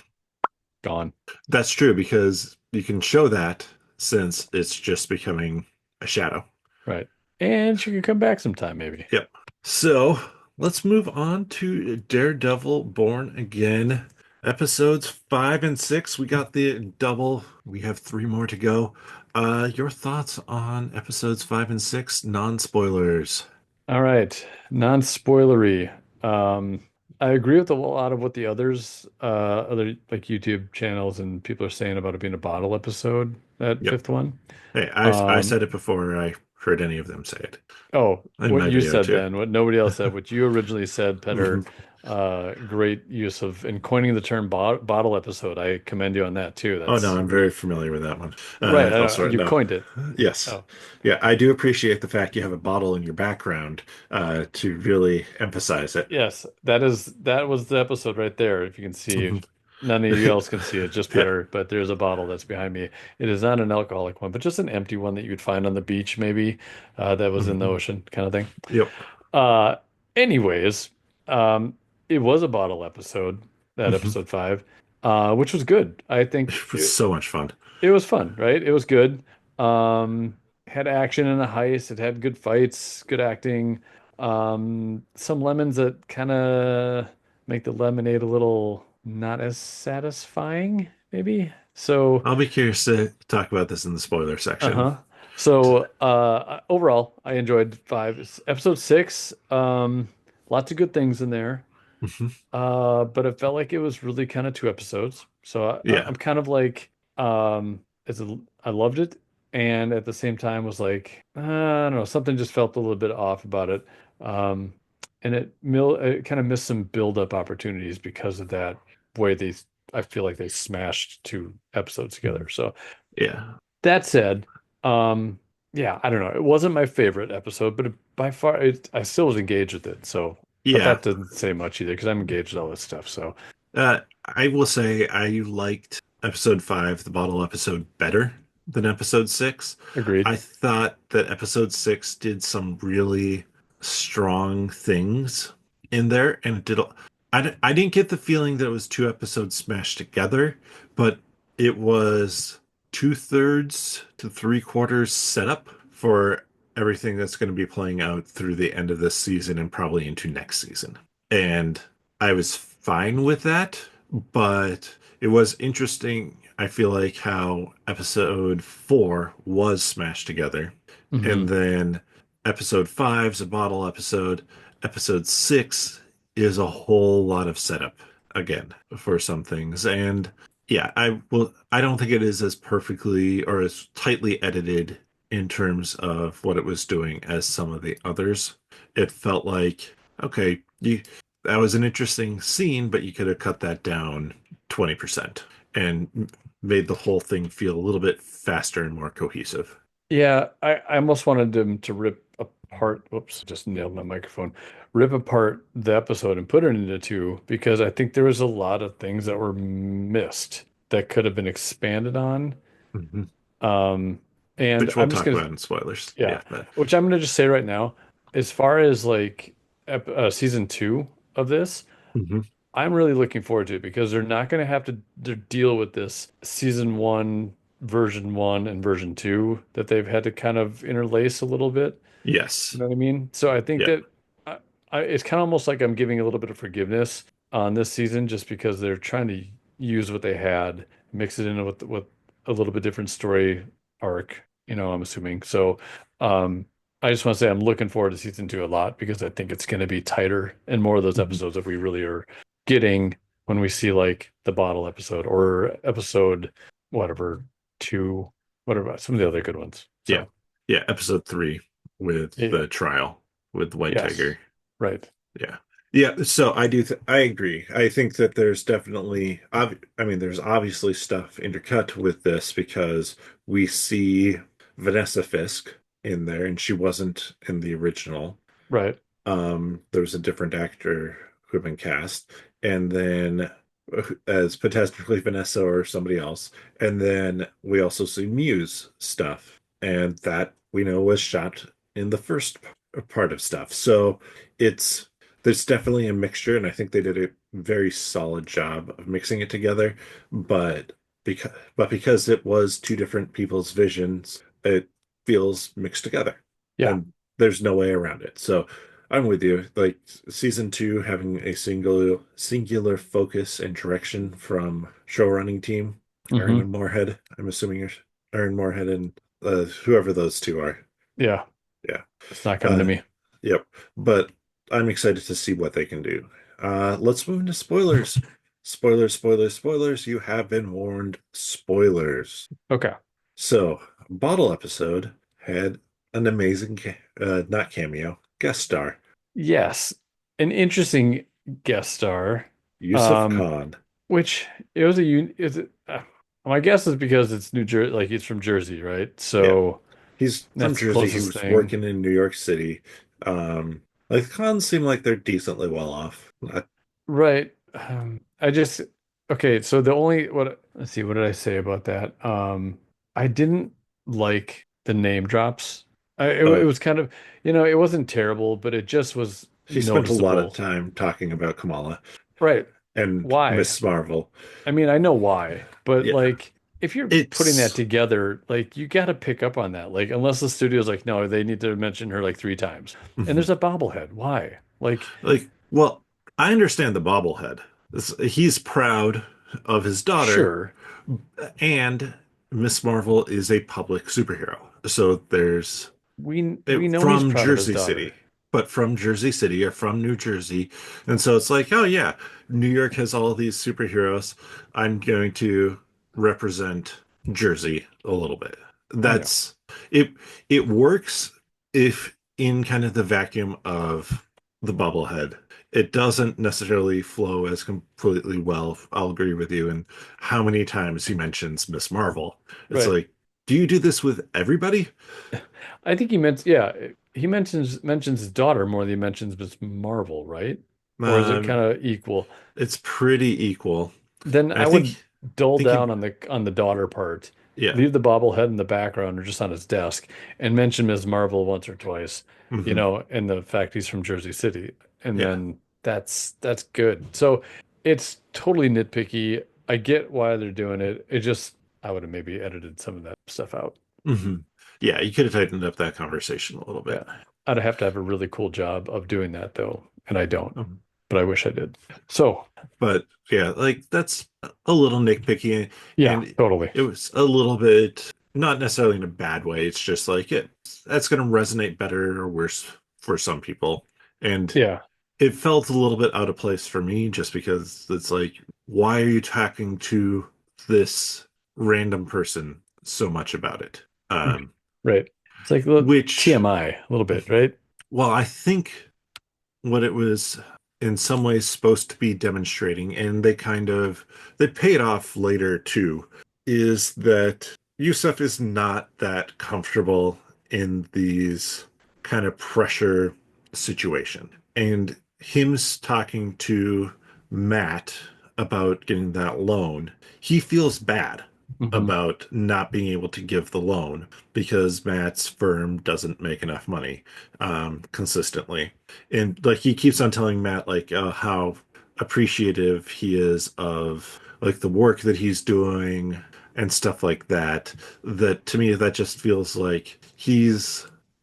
Gone. that's true because you can show that since it's just becoming a shadow. Right. And she could come back sometime, maybe. Yep. So let's move on to Daredevil Born Again. Episodes 5 and 6. We got the double. We have three more to go. Your thoughts on episodes 5 and 6, non-spoilers. All right. Non-spoilery. Um, I agree with a lot of what the other like YouTube channels and people are saying about it being a bottle episode, that Yep. fifth one. Hey, I Um, said it before I heard any of them say it oh, in what my you video said too. then, what nobody else said, what you originally said, hmm Petter, great use of in coining the term bottle episode. I commend you on that too. Oh no, That's I'm very familiar with that one. right. I know Also, you no, coined it. yes, Oh, yeah, I do appreciate the fact you have a bottle in your background to really emphasize it. yes, that was the episode right there. If you can see, Mhm. none of you else can see it, just Yeah. Petter. But there's a bottle that's behind me. It is not an alcoholic one, but just an empty one that you'd find on the beach, maybe, that was in the hmm ocean, kind of thing. Yep. Uh, anyways, um, it was a bottle episode, that hmm episode five, which was good. I think It was so much fun. it was fun, right? It was good. Had action and a heist. It had good fights, good acting. Some lemons that kind of make the lemonade a little not as satisfying, maybe. So, I'll be curious to talk about this in the spoiler section. uh-huh. So, overall, I enjoyed five. Episode six, lots of good things in there. Mhm. But it felt like it was really kind of two episodes. So Yeah, I'm kind of like, I loved it, and at the same time was like, I don't know, something just felt a little bit off about it. Um, and it kind of missed some build up opportunities because of that way I feel like they smashed two episodes together. So yeah, that said, um, yeah, I don't know. It wasn't my favorite episode, but by far, I still was engaged with it. So, but yeah. that doesn't say much either because I'm engaged with all this stuff. So, I will say I liked episode 5, the bottle episode, better than episode 6. agreed. I thought that episode 6 did some really strong things in there, and it did. I didn't get the feeling that it was two episodes smashed together, but it was two-thirds to three-quarters setup for everything that's going to be playing out through the end of this season and probably into next season. And I was fine with that, but it was interesting. I feel like how episode 4 was smashed together, and Hmm. then episode 5's a bottle episode. Episode 6 is a whole lot of setup again for some things. And yeah, I don't think it is as perfectly or as tightly edited in terms of what it was doing as some of the others. It felt like, okay, that was an interesting scene, but you could have cut that down 20% and made the whole thing feel a little bit faster and more cohesive. Yeah, I almost wanted them to rip apart. Whoops, just nailed my microphone. Rip apart the episode and put it into two because I think there was a lot of things that were missed that could have been expanded on. Mhm. Um, and Which we'll I'm just talk gonna, about in spoilers. yeah, Yeah, but which I'm gonna just say right now, as far as like season two of this. mhm. I'm really looking forward to it because they're not going to have to deal with this season one, version one, and version two that they've had to kind of interlace a little bit. You Yes. know what I mean? So I think Yeah. that it's kind of almost like I'm giving a little bit of forgiveness on this season just because they're trying to use what they had, mix it in with a little bit different story arc, I'm assuming. So, um, I just want to say I'm looking forward to season two a lot because I think it's going to be tighter and more of those Mhm. episodes that we really are getting when we see like the bottle episode or episode whatever two, whatever, some of the other good ones. Yeah. So, Yeah, episode 3 with yeah, the trial with the White yes, Tiger. right, Yeah. Yeah, so I agree. I think that there's definitely I mean there's obviously stuff intercut with this because we see Vanessa Fisk in there and she wasn't in the original. right. There was a different actor who had been cast, and then as potentially Vanessa or somebody else, and then we also see Muse stuff, and that we know was shot in the first part of stuff. So it's there's definitely a mixture, and I think they did a very solid job of mixing it together. But because it was two different people's visions, it feels mixed together, Yeah. and there's no way around it. So I'm with you. Like season 2 having a singular focus and direction from show running team, Aaron Hmm. and Moorhead. I'm assuming you're Aaron Moorhead and whoever those two are. Yeah. Yeah. It's not coming to Uh, me. yep. But I'm excited to see what they can do. Let's move into spoilers. Spoilers, spoilers, spoilers. You have been warned. Spoilers. Okay. So, Bottle episode had an amazing, not cameo, guest star. Yes. An interesting guest star. Yusuf Um, Khan. which it was a is it my guess is because it's New Jersey, like he's from Jersey, right? Yeah, So he's from that's the Jersey. He closest was thing. working in New York City. Like the Khans seem like they're decently well off. Right. I just okay, so the only what let's see, what did I say about that? I didn't like the name drops. It Uh, was kind of, it wasn't terrible, but it just was he spent a lot of noticeable. time talking about Kamala Right. and Why? Miss Marvel. I mean, I know why, but Yeah, like if you're putting that it's together, like you got to pick up on that. Like unless the studio's like, no, they need to mention her like three times. And mhm. there's a bobblehead. Why? Like, Like, well, I understand the bobblehead. He's proud of his daughter, sure, and Miss Marvel is a public superhero. So there's we know he's from proud of his Jersey daughter. City, but from Jersey City or from New Jersey. And so it's like, oh yeah, New York has all these superheroes. I'm going to represent Jersey a little bit. I know. That's it. It works if in kind of the vacuum of the bubblehead. It doesn't necessarily flow as completely well. I'll agree with you. And how many times he mentions Miss Marvel. It's Right. like, do you do this with everybody? I think he meant, yeah, he mentions his daughter more than he mentions Miss Marvel, right? Or is it kind Um, of equal? It's pretty equal. Then And I I would dull think down he, on the daughter part, yeah. leave the bobblehead in the background or just on his desk, and mention Ms. Marvel once or twice, Hmm. and the fact he's from Jersey City, and Yeah. then that's good. So it's totally nitpicky. I get why they're doing it. It just I would have maybe edited some of that stuff out. Hmm. Yeah, you could have tightened up that conversation a little Yeah, bit. I'd have to have a really cool job of doing that though, and I don't, Mhm. but I wish I did. So But yeah, like that's a little nitpicky, yeah, and totally. it was a little bit not necessarily in a bad way. It's just like that's going to resonate better or worse for some people. And Yeah. it felt a little bit out of place for me just because it's like, why are you talking to this random person so much about it? Right. It's like a little Which, TMI, a little bit, right? well, I think what it was in some ways supposed to be demonstrating, and they pay it off later too, is that Yusuf is not that comfortable in these kind of pressure situation. And talking to Matt about getting that loan, he feels bad Hmm. about not being able to give the loan because Matt's firm doesn't make enough money consistently. And like he keeps on telling Matt like how appreciative he is of like the work that he's doing and stuff like that. That to me that just feels like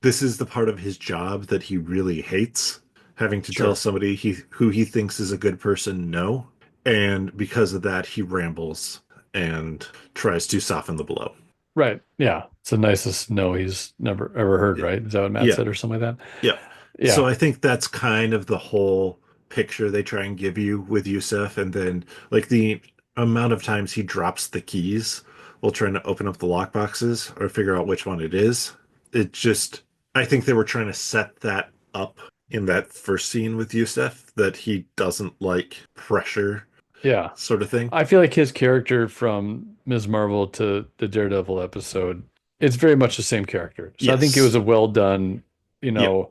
this is the part of his job that he really hates. having to tell Sure. somebody who he thinks is a good person no, and because of that he rambles and tries to soften the blow. Right. Yeah. It's the nicest no he's never ever heard, right? Is that what Matt Yeah, said or something like that? yeah. So Yeah. I think that's kind of the whole picture they try and give you with Yusuf, and then like the amount of times he drops the keys while trying to open up the lockboxes or figure out which one it is. It just, I think they were trying to set that up in that first scene with Yusuf that he doesn't like pressure Yeah. sort of thing. I feel like his character from Ms. Marvel to the Daredevil episode, it's very much the same character. So I think it was Yes. a well done, Yeah.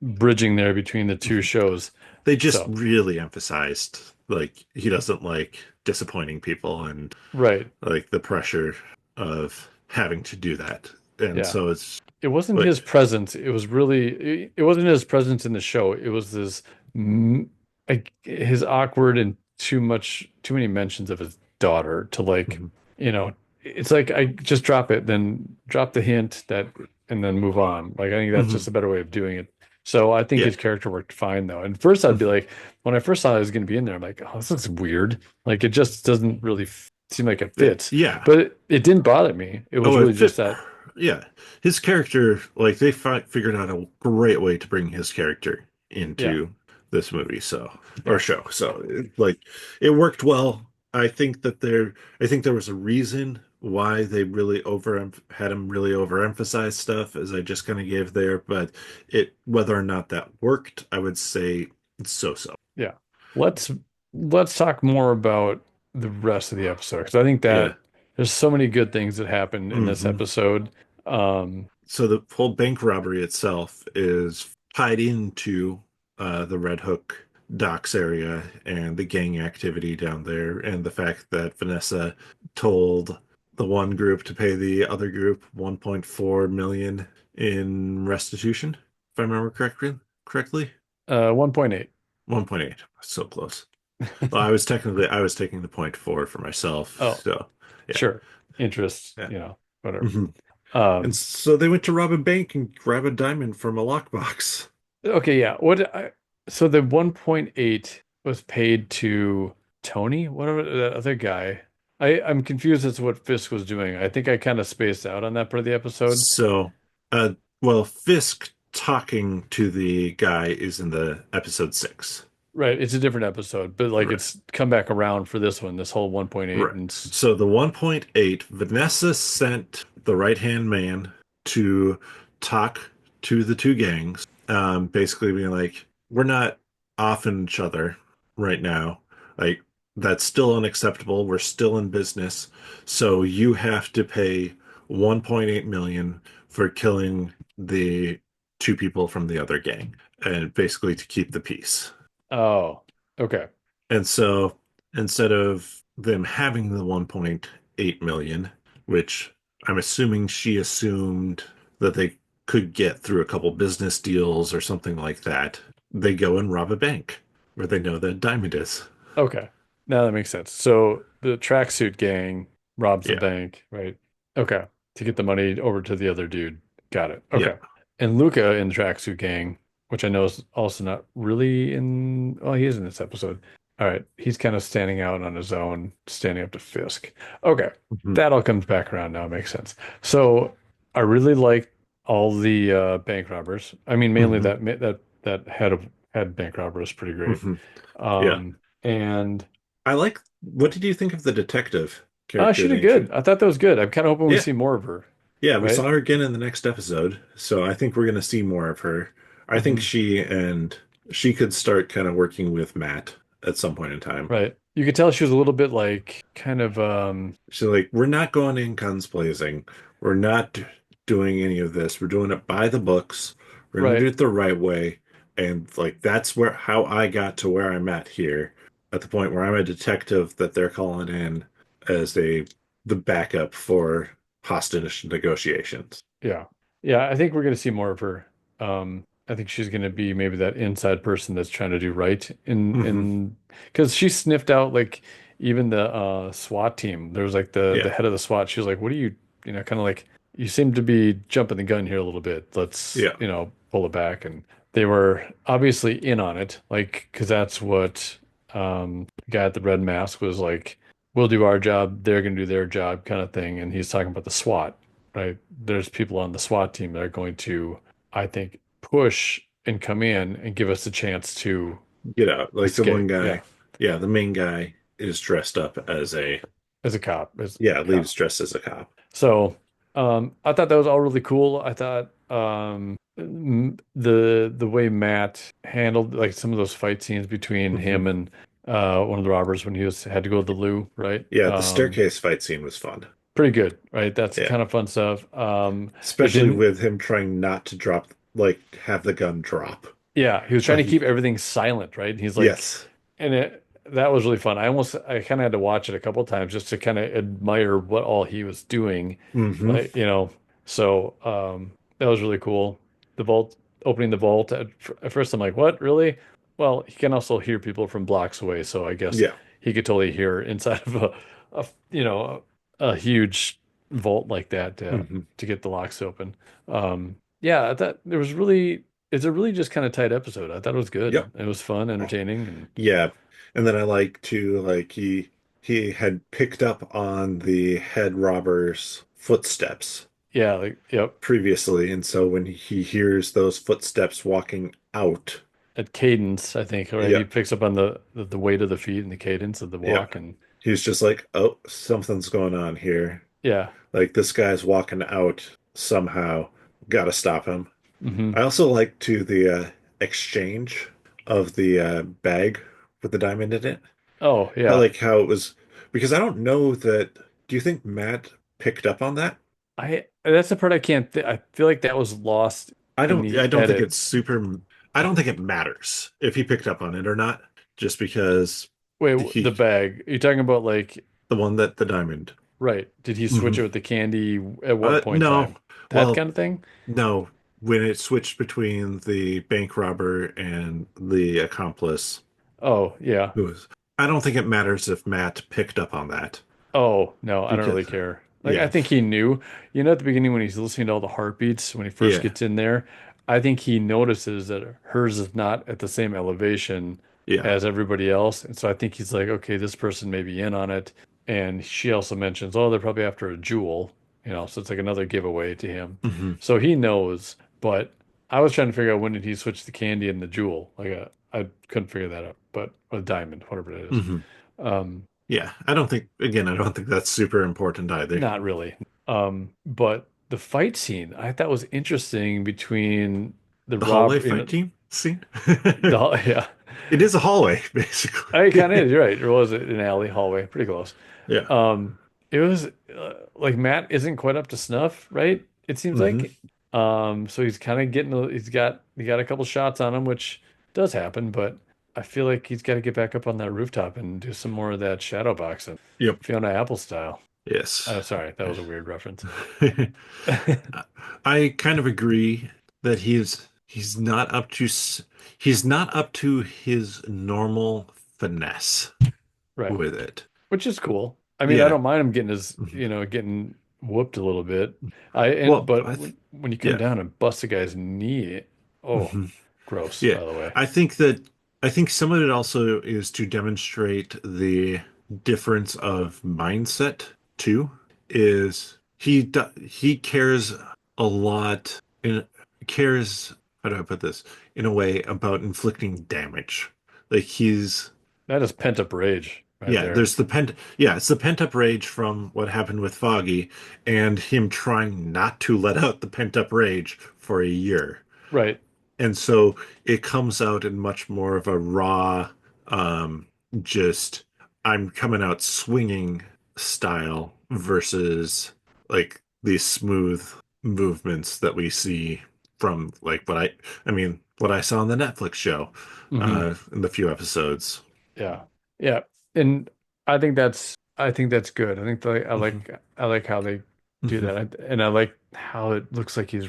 bridging there between the two Mhm. shows. They just So, really emphasized like he doesn't like disappointing people and right. like the pressure of having to do that. And Yeah. so it's It wasn't like, his presence. It was really, it wasn't his presence in the show. It was this, like his awkward and too many mentions of his daughter to like, mhm, it's like I just drop it, then drop the hint that, and then move on. Like I think that's mhm, just a better way of doing it. So I think yeah, his character worked fine though. And first I'd be mhm, like, when I first saw he was going to be in there, I'm like, oh, this looks weird. Like it just doesn't really seem like it fits. yeah. But it didn't bother me. It was Oh, it really just fit. that, Yeah, his character, like they figured out a great way to bring his character yeah, into this movie, so or yeah. show. So, like, it worked well. I think there was a reason why they really over had him really overemphasize stuff, as I just kind of gave there. But whether or not that worked, I would say it's so-so. Yeah. Let's let's talk more about the rest of the episode because I think Yeah. that there's so many good things that happen in this Hmm. episode. Um, So the whole bank robbery itself is tied into the Red Hook docks area and the gang activity down there, and the fact that Vanessa told the one group to pay the other group 1.4 million in restitution, if I remember correctly. 1.8. 1.8. So close. Well, I was taking the point four for myself. Oh, So yeah, sure. Interest, yeah. whatever. Hmm. And Um, so they went to rob a bank and grab a diamond from a lockbox. okay, yeah. So the 1.8 was paid to Tony, whatever that other guy. I'm confused as to what Fisk was doing. I think I kind of spaced out on that part of the episode. So, well, Fisk talking to the guy is in the episode 6. Right, it's a different episode, but like Right. it's come back around for this one, this whole 1.8 Right. and So the 1.8, Vanessa sent the right-hand man to talk to the two gangs, basically being like, we're not offing each other right now. Like, that's still unacceptable. We're still in business. So you have to pay 1.8 million for killing the two people from the other gang, and basically to keep the peace. oh, okay. And so instead of them having the 1.8 million, which I'm assuming she assumed that they could get through a couple business deals or something like that, they go and rob a bank where they know that diamond is. Okay. Now that makes sense. So the tracksuit gang robs the Yeah. bank, right? Okay. To get the money over to the other dude. Got it. Yeah. Okay. And Luca in the tracksuit gang, which I know is also not really in, oh, he is in this episode. All right. He's kind of standing out on his own, standing up to Fisk. Okay. Mhm. That all comes back around now. Makes sense. So I really like all the bank robbers. I mean, mainly Mhm. that head bank robber is pretty great. Mhm. Yeah. And I like, what did you think of the detective she character did they good. introduced? I thought that was good. I'm kind of hoping we Yeah. see more of her, Yeah, we right? saw her again in the next episode, so I think we're going to see more of her. I think Hmm. she could start kind of working with Matt at some point in time. Right. You could tell she was a little bit like kind of She's like, we're not going in guns blazing. We're not doing any of this. We're doing it by the books. We're going to do right. it the right way. And like that's where how I got to where I'm at here, at the point where I'm a detective that they're calling in as the backup for hostage negotiations. Yeah. Yeah, I think we're going to see more of her. I think she's going to be maybe that inside person that's trying to do right Hmm. in because she sniffed out like even the SWAT team. There was like the Yeah. head of the SWAT. She was like, "What are you, kind of like you seem to be jumping the gun here a little bit. Let's, Yeah. pull it back." And they were obviously in on it, like, because that's what the guy at the red mask was like, we'll do our job, they're going to do their job kind of thing. And he's talking about the SWAT, right? There's people on the SWAT team that are going to, I think, push and come in and give us a chance to Get out. Like the one escape. Yeah, guy, yeah, the main guy is dressed up as a, as a cop, as yeah, yeah. leaves dressed as a cop. So, I thought that was all really cool. I thought the way Matt handled like some of those fight scenes between Hmm. him and one of the robbers when he was had to go to the loo, right? Yeah, the staircase fight scene was fun. Pretty good, right? That's Yeah, kind of fun stuff. It especially didn't, with him trying not to drop, like, have the gun drop. yeah, he was trying to Like, keep everything silent, right? He's like, yes. and that was really fun. I kind of had to watch it a couple times just to kind of admire what all he was doing, Hmm. like So that was really cool. The vault, opening the vault. At first, I'm like, what, really? Well, he can also hear people from blocks away, so I guess Yeah. he could totally hear inside of a a huge vault like that Hmm. to get the locks open. Yeah, I thought there was really. It's a really just kind of tight episode. I thought it was good. Yep. It was fun, entertaining, and Yeah. And then I like to like he had picked up on the head robber's footsteps yeah, like yep. previously, and so when he hears those footsteps walking out, At cadence, I think, right? yeah, He picks up on the weight of the feet and the cadence of the yeah. walk, and He's just like, "Oh, something's going on here. yeah. Like this guy's walking out somehow. Gotta stop him." Hmm. I also like to the exchange of the bag with the diamond in it. Oh I yeah. like how it was because I don't know that. Do you think Matt picked up on that? I that's the part I can't th I feel like that was lost in I the don't think edit. it's super. I don't think it matters if he picked up on it or not, just because Wait, the he, bag. You're talking about like the one that the diamond. right. Did he switch Hmm. it with the candy at what point in No. time? That Well, kind of thing? no. When it switched between the bank robber and the accomplice, Oh, yeah. who was, I don't think it matters if Matt picked up on that Oh, no, I don't because, really care. Like, I yeah, think he knew, at the beginning when he's listening to all the heartbeats when he first yeah, gets in there, I think he notices that hers is not at the same elevation yeah. as everybody else. And so I think he's like, okay, this person may be in on it. And she also mentions, oh, they're probably after a jewel, so it's like another giveaway to him. Hmm. So he knows, but I was trying to figure out when did he switch the candy and the jewel? Like, I couldn't figure that out, but, or diamond, whatever it is. Hmm. Um, Yeah, I don't think, again, I don't think that's super important either. Not really. But the fight scene I thought was interesting between the The hallway robber, fight team scene. yeah, It is a hallway, it kind of basically. is. You're right. It was an alley hallway, pretty close. Yeah. Um, it was like Matt isn't quite up to snuff, right? It seems Hmm. like. So he's kind of getting. He got a couple shots on him, which does happen, but I feel like he's got to get back up on that rooftop and do some more of that shadow boxing, Yep. Fiona Apple style. Yes. Sorry, that was a weird reference. I kind of agree that he's not up to he's not up to his normal finesse Right. with it. Which is cool. I mean, I Yeah. don't mind him getting Mhm. getting whooped a little bit. Well, But when you come yeah. down and bust a guy's knee, oh, Hmm. gross, Yeah. by the way. I think that I think some of it also is to demonstrate the difference of mindset too. Is he cares a lot and cares, how do I put this, in a way about inflicting damage. Like he's That is pent up rage right yeah, there. there's the pent yeah, it's the pent up rage from what happened with Foggy and him trying not to let out the pent up rage for a year. Right. And so it comes out in much more of a raw, um, just I'm coming out swinging style versus like these smooth movements that we see from like I mean, what I saw on the Netflix show, Hmm. in the few episodes. Yeah. Yeah. And I think that's good. I think Hmm. I like how they do Hmm. that. And I like how it looks like he's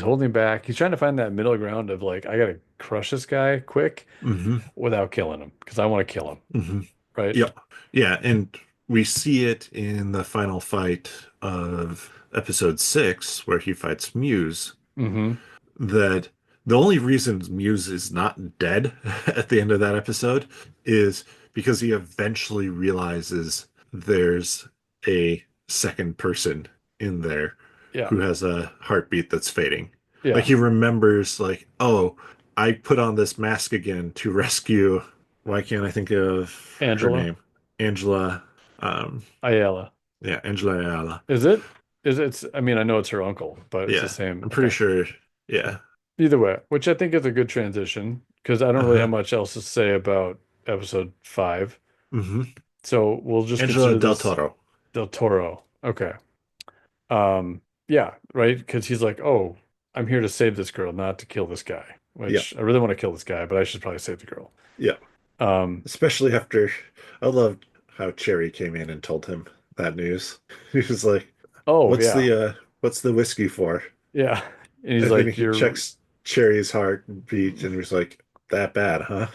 holding back. He's trying to find that middle ground of like, I gotta crush this guy quick Hmm. without killing him because I want to kill him, Hmm. right? Yep. Yeah, and we see it in the final fight of episode 6 where he fights Muse. Hmm. That The only reason Muse is not dead at the end of that episode is because he eventually realizes there's a second person in there Yeah, who has a heartbeat that's fading. Like yeah. he remembers, like, oh, I put on this mask again to rescue. Why can't I think of her Angela name? Angela. Um, Ayala. yeah, Angela Ayala. Is it? Is it? I mean, I know it's her uncle, but it's the Yeah, same. I'm pretty Okay. sure. Yeah. Either way, which I think is a good transition because I don't really have Uh-huh. much else to say about episode five. Hmm. So we'll just Angela consider Del this Toro. Del Toro. Okay. Yeah, right. Because he's like, oh, I'm here to save this girl, not to kill this guy. Yeah, Which I really want to kill this guy, but I should probably save the girl. yeah. Um, Especially after I loved how Cherry came in and told him that news. He was like, oh "What's yeah, what's the whiskey for?" yeah. And he's And then like, he you're checks Cherry's heartbeat and he's like, "That bad, huh?"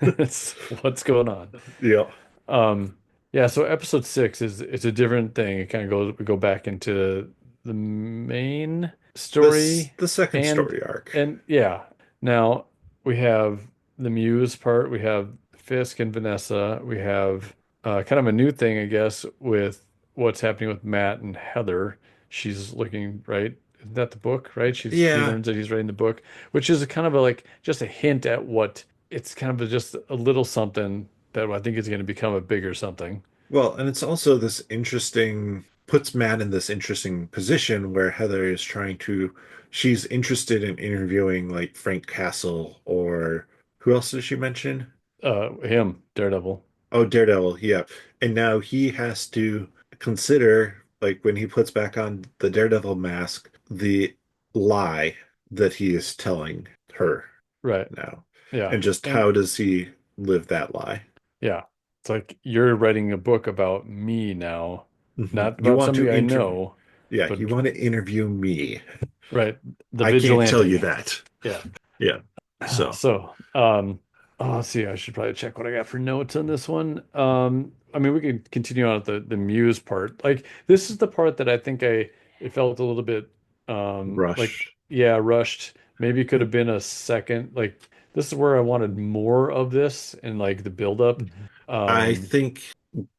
it's what's going on. Yeah. Um, yeah, so episode six is it's a different thing. It kind of goes we go back into the main This story the second and story arc. and yeah. Now we have the Muse part, we have Fisk and Vanessa, we have kind of a new thing, I guess, with what's happening with Matt and Heather. She's looking, right? Isn't that the book, right? He Yeah. learns that he's writing the book, which is a kind of a like just a hint at what it's kind of just a little something that I think is going to become a bigger something. Well, and it's also this interesting puts Matt in this interesting position where Heather is trying to she's interested in interviewing like Frank Castle or who else did she mention? Him, Daredevil. Oh, Daredevil, yeah. And now he has to consider, like, when he puts back on the Daredevil mask, the lie that he is telling her Right. now. Yeah. And just And how does he live that lie? yeah, it's like you're writing a book about me now, not You about want to somebody I interview, know, yeah, you but want to interview me. right, the I can't tell you vigilante. that. Yeah. Yeah. So, So, oh, let's see. I should probably check what I got for notes on this one. I mean, we could continue on at the Muse part. Like, this is the part that I think it felt a little bit, like, Rush. yeah, rushed. Maybe it could have been a second. Like, this is where I wanted more of this and like the buildup. I Um, think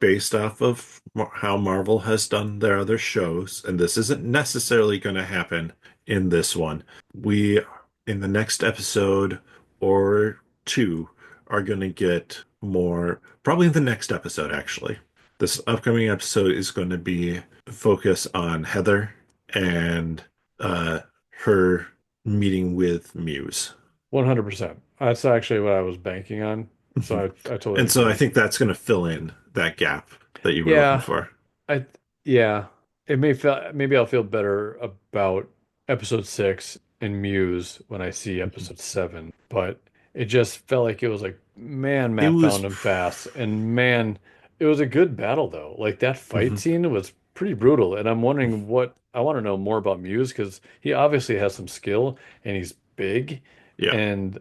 based off of how Marvel has done their other shows, and this isn't necessarily going to happen in this one, we in the next episode or two are going to get more, probably in the next episode, actually. This upcoming episode is going to be focus on Heather and uh, her meeting with Muse. 100%. That's actually what I was banking on. So Mhm. I totally And so I agree. think that's going to fill in that gap that you were looking Yeah, for. I yeah, it may feel maybe I'll feel better about episode six and Muse when I see Mhm. episode seven, but it just felt like it was like, man, It Matt was, found him fast, and man, it was a good battle though. Like that fight mhm. scene was pretty brutal, and I'm wondering what I want to know more about Muse because he obviously has some skill and he's big, Yeah. and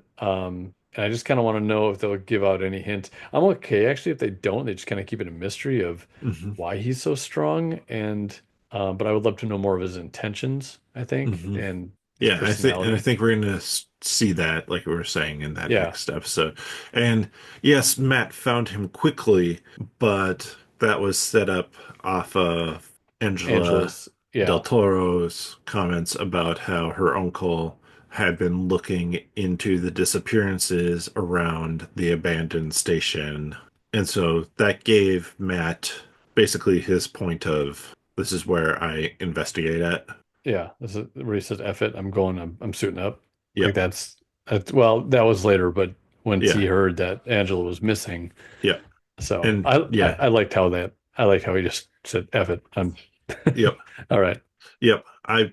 I just kind of want to know if they'll give out any hint. I'm okay actually if they don't, they just kind of keep it a mystery of Hmm. why he's so strong and but I would love to know more of his intentions, I think, Hmm. and his Yeah, I personality. think we're gonna see that, like we were saying in that Yeah, next episode. And yes, Matt found him quickly, but that was set up off of Angela Angela's, Del yeah, Toro's comments about how her uncle had been looking into the disappearances around the abandoned station. And so that gave Matt basically his point of this is where I investigate at. yeah. This is where he says, F it, I'm going, I'm suiting up. Like Yep. that's well, that was later, but once Yeah. he heard that Angela was missing, Yep. so And yeah. I liked how that I liked how he just said, F it, I'm Yep. all right. Yep. I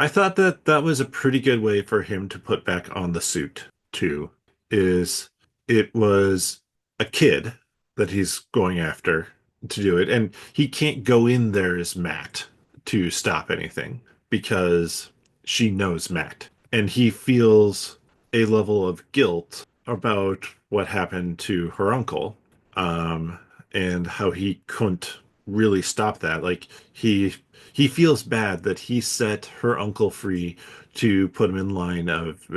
thought that that was a pretty good way for him to put back on the suit too. Is it was a kid that he's going after to do it, and he can't go in there as Matt to stop anything because she knows Matt, and he feels a level of guilt about what happened to her uncle, um, and how he couldn't really stop that. Like he feels bad that he set her uncle free to put him in line of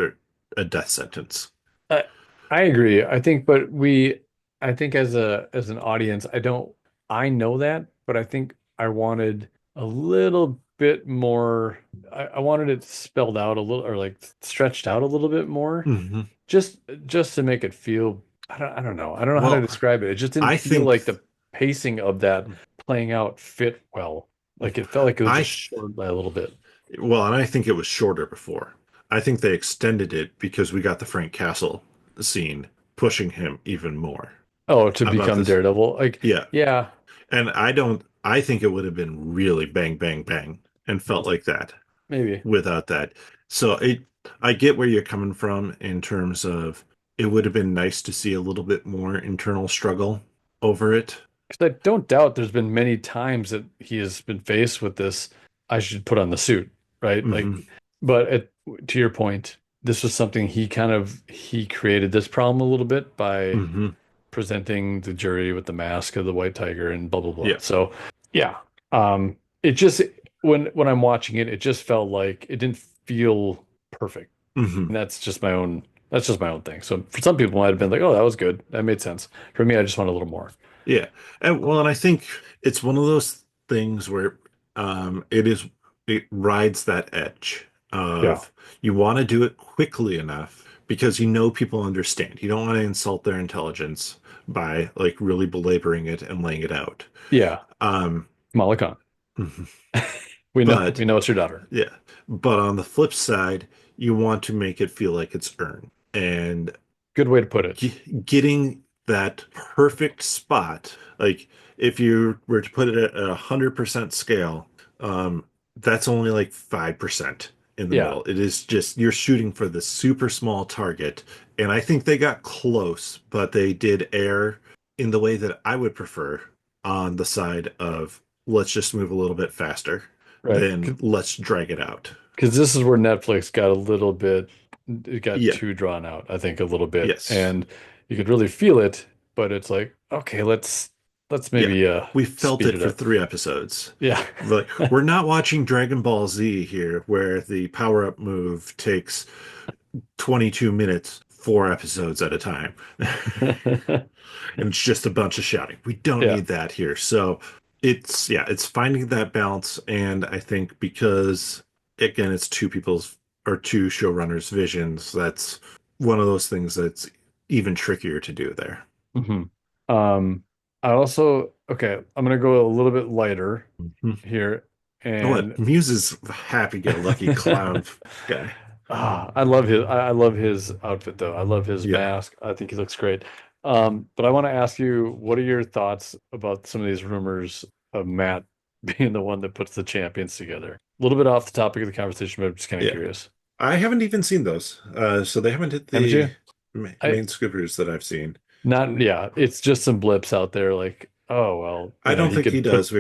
a death sentence. I I agree. I think, but I think as an audience, I know that, but I think I wanted a little bit more. I wanted it spelled out a little, or like stretched out a little bit more, Hmm. just just to make it feel. I don't know how to Well, describe it. It just didn't I feel think like the pacing of that playing out fit well. Like it felt like it was I just short by a little bit. well, and I think it was shorter before. I think they extended it because we got the Frank Castle scene pushing him even more Oh, to about become this. Daredevil. Like, Yeah. yeah, And I think it would have been really bang, bang, bang and felt like that maybe. without that. So I get where you're coming from in terms of it would have been nice to see a little bit more internal struggle over it. Because I don't doubt there's been many times that he has been faced with this, I should put on the suit, right? Hmm. But to your point, this was something he created this problem a little bit by Hmm. presenting the jury with the mask of the white tiger and blah blah blah. Yeah. So yeah, it just when I'm watching it, it just felt like it didn't feel perfect. Hmm. And that's just my own thing. So for some people, it might have been like, oh, that was good. That made sense. For me, I just want a little more. Yeah. And I think it's one of those things where it rides that edge Yeah, of you want to do it quickly enough because you know people understand. You don't want to insult their intelligence by like really belaboring it and laying it out. yeah. Um, Kamala Khan. mhm. We But know it's your daughter. yeah, but on the flip side, you want to make it feel like it's earned. And Good way to put it. getting that perfect spot, like if you were to put it at 100% scale, that's only like 5% in the Yeah, middle. It is just you're shooting for the super small target. And I think they got close, but they did err in the way that I would prefer on the side of let's just move a little bit faster right. than let's drag it out. Because this is where Netflix got a little bit, it got Yeah, too drawn out, I think, a little bit. yes. And you could really feel it, but it's like, okay, let's Yeah, maybe we felt speed it it for up. 3 episodes. Yeah. Like, we're not watching Dragon Ball Z here, where the power-up move takes 22 minutes, 4 episodes at a time. And it's just a bunch of shouting. We don't Yeah. need that here. So it's finding that balance. And I think because, again, it's two people's or two showrunners' visions, that's one of those things that's even trickier to do there. hmm I also, okay, I'm gonna go a little bit lighter Mhm. here. What? And Muse is a happy-go-lucky clown guy. I love his outfit though. I love his Yeah. mask. I think he looks great. But I want to ask you, what are your thoughts about some of these rumors of Matt being the one that puts the champions together? A little bit off the topic of the conversation, but I'm just kind of Yeah. curious. I haven't even seen those. So they haven't hit Haven't the you? I main scoopers that I've seen. not yeah, it's just some blips out there like, oh well, I don't he think he could put does.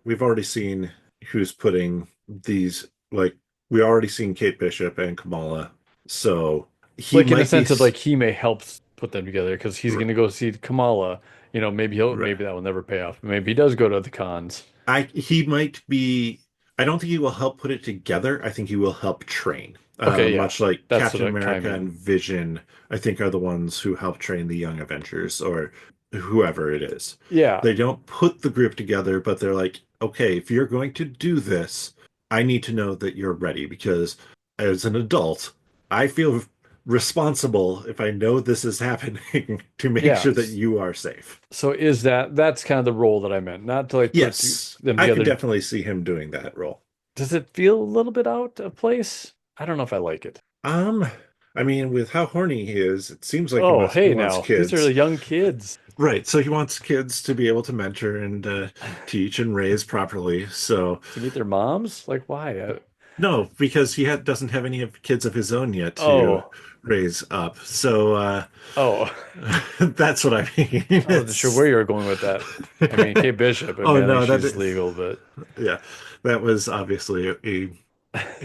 We've already seen who's putting these like we already seen Kate Bishop and Kamala. So he like in a might be sense of like he may help put them together because he's gonna go see Kamala. right. Maybe that will never pay off. Maybe he does go to the cons. He might be. I don't think he will help put it together. I think he will help train. Okay, yeah. Much like That's what Captain I kind of America mean. and Vision, I think are the ones who help train the young Avengers or whoever it is. Yeah, They don't put the group together, but they're like, okay, if you're going to do this, I need to know that you're ready because as an adult, I feel responsible if I know this is happening to make yeah. sure that you are safe. So that's kind of the role that I meant, not to like Yes, them I could together. definitely see him doing that role. Does it feel a little bit out of place? I don't know if I like it. Um, I mean, with how horny he is, it seems like Oh, he hey wants now, these are the kids. young kids Right, so he wants kids to be able to mentor and teach and raise properly. So to meet their moms. Like why? no, because doesn't have any of kids of his own yet to Oh, raise up. So oh, that's what I mean. I wasn't sure where you were going with that. I mean, Kate Bishop. I Oh mean, I think no, she's legal, but yeah, that was obviously a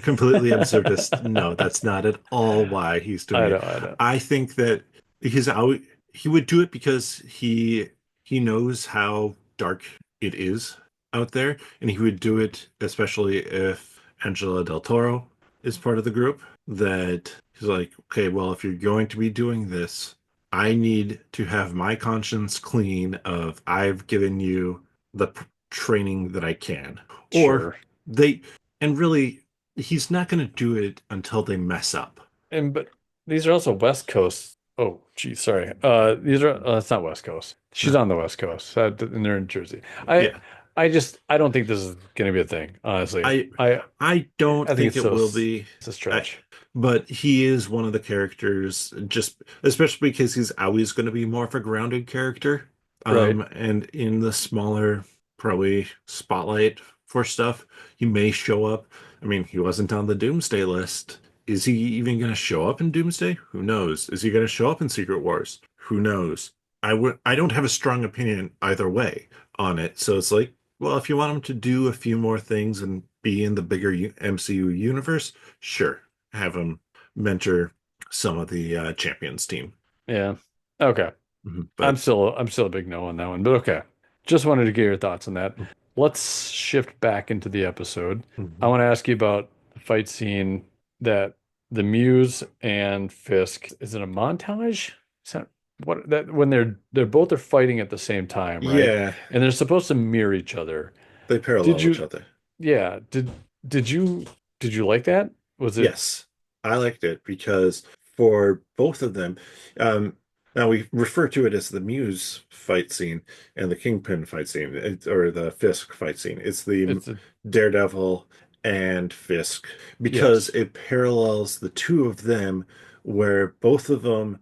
completely absurdist. No, that's not at all why he's doing I it. know, I know. I think that he's out. He would do it because he knows how dark it is, out there, and he would do it especially if Angela Del Toro is part of the group. That he's like, okay, well, if you're going to be doing this, I need to have my conscience clean of I've given you the training that I can. Or Sure. they, and really, he's not going to do it until they mess up. And but these are also West Coast. Oh, geez, sorry. These are it's not West Coast. She's No. on the West Coast, and they're in Jersey. I, Yeah. I don't think this is going to be a thing. Honestly, I I, I don't I think think it's it so will be. it's a I, stretch, but he is one of the characters, just especially because he's always going to be more of a grounded character. right? And in the smaller, probably spotlight for stuff, he may show up. I mean, he wasn't on the Doomsday list. Is he even going to show up in Doomsday? Who knows? Is he going to show up in Secret Wars? Who knows? I don't have a strong opinion either way on it. So it's like, well, if you want him to do a few more things and be in the bigger MCU universe, sure, have him mentor some of the champions team. Yeah. Okay. But I'm still a big no on that one, but okay. Just wanted to get your thoughts on that. Let's shift back into the episode. I mhm. want to ask you about the fight scene that the Muse and Fisk, is it a montage? Is that what that when they're both are fighting at the same time, right? Yeah, And they're supposed to mirror each other. they Did parallel each you other. yeah, did you did you like that? Was it Yes, I liked it because for both of them, um, now we refer to it as the Muse fight scene and the Kingpin fight scene, or the Fisk fight scene. It's the it's a Daredevil and Fisk because yes. it parallels the two of them, where both of them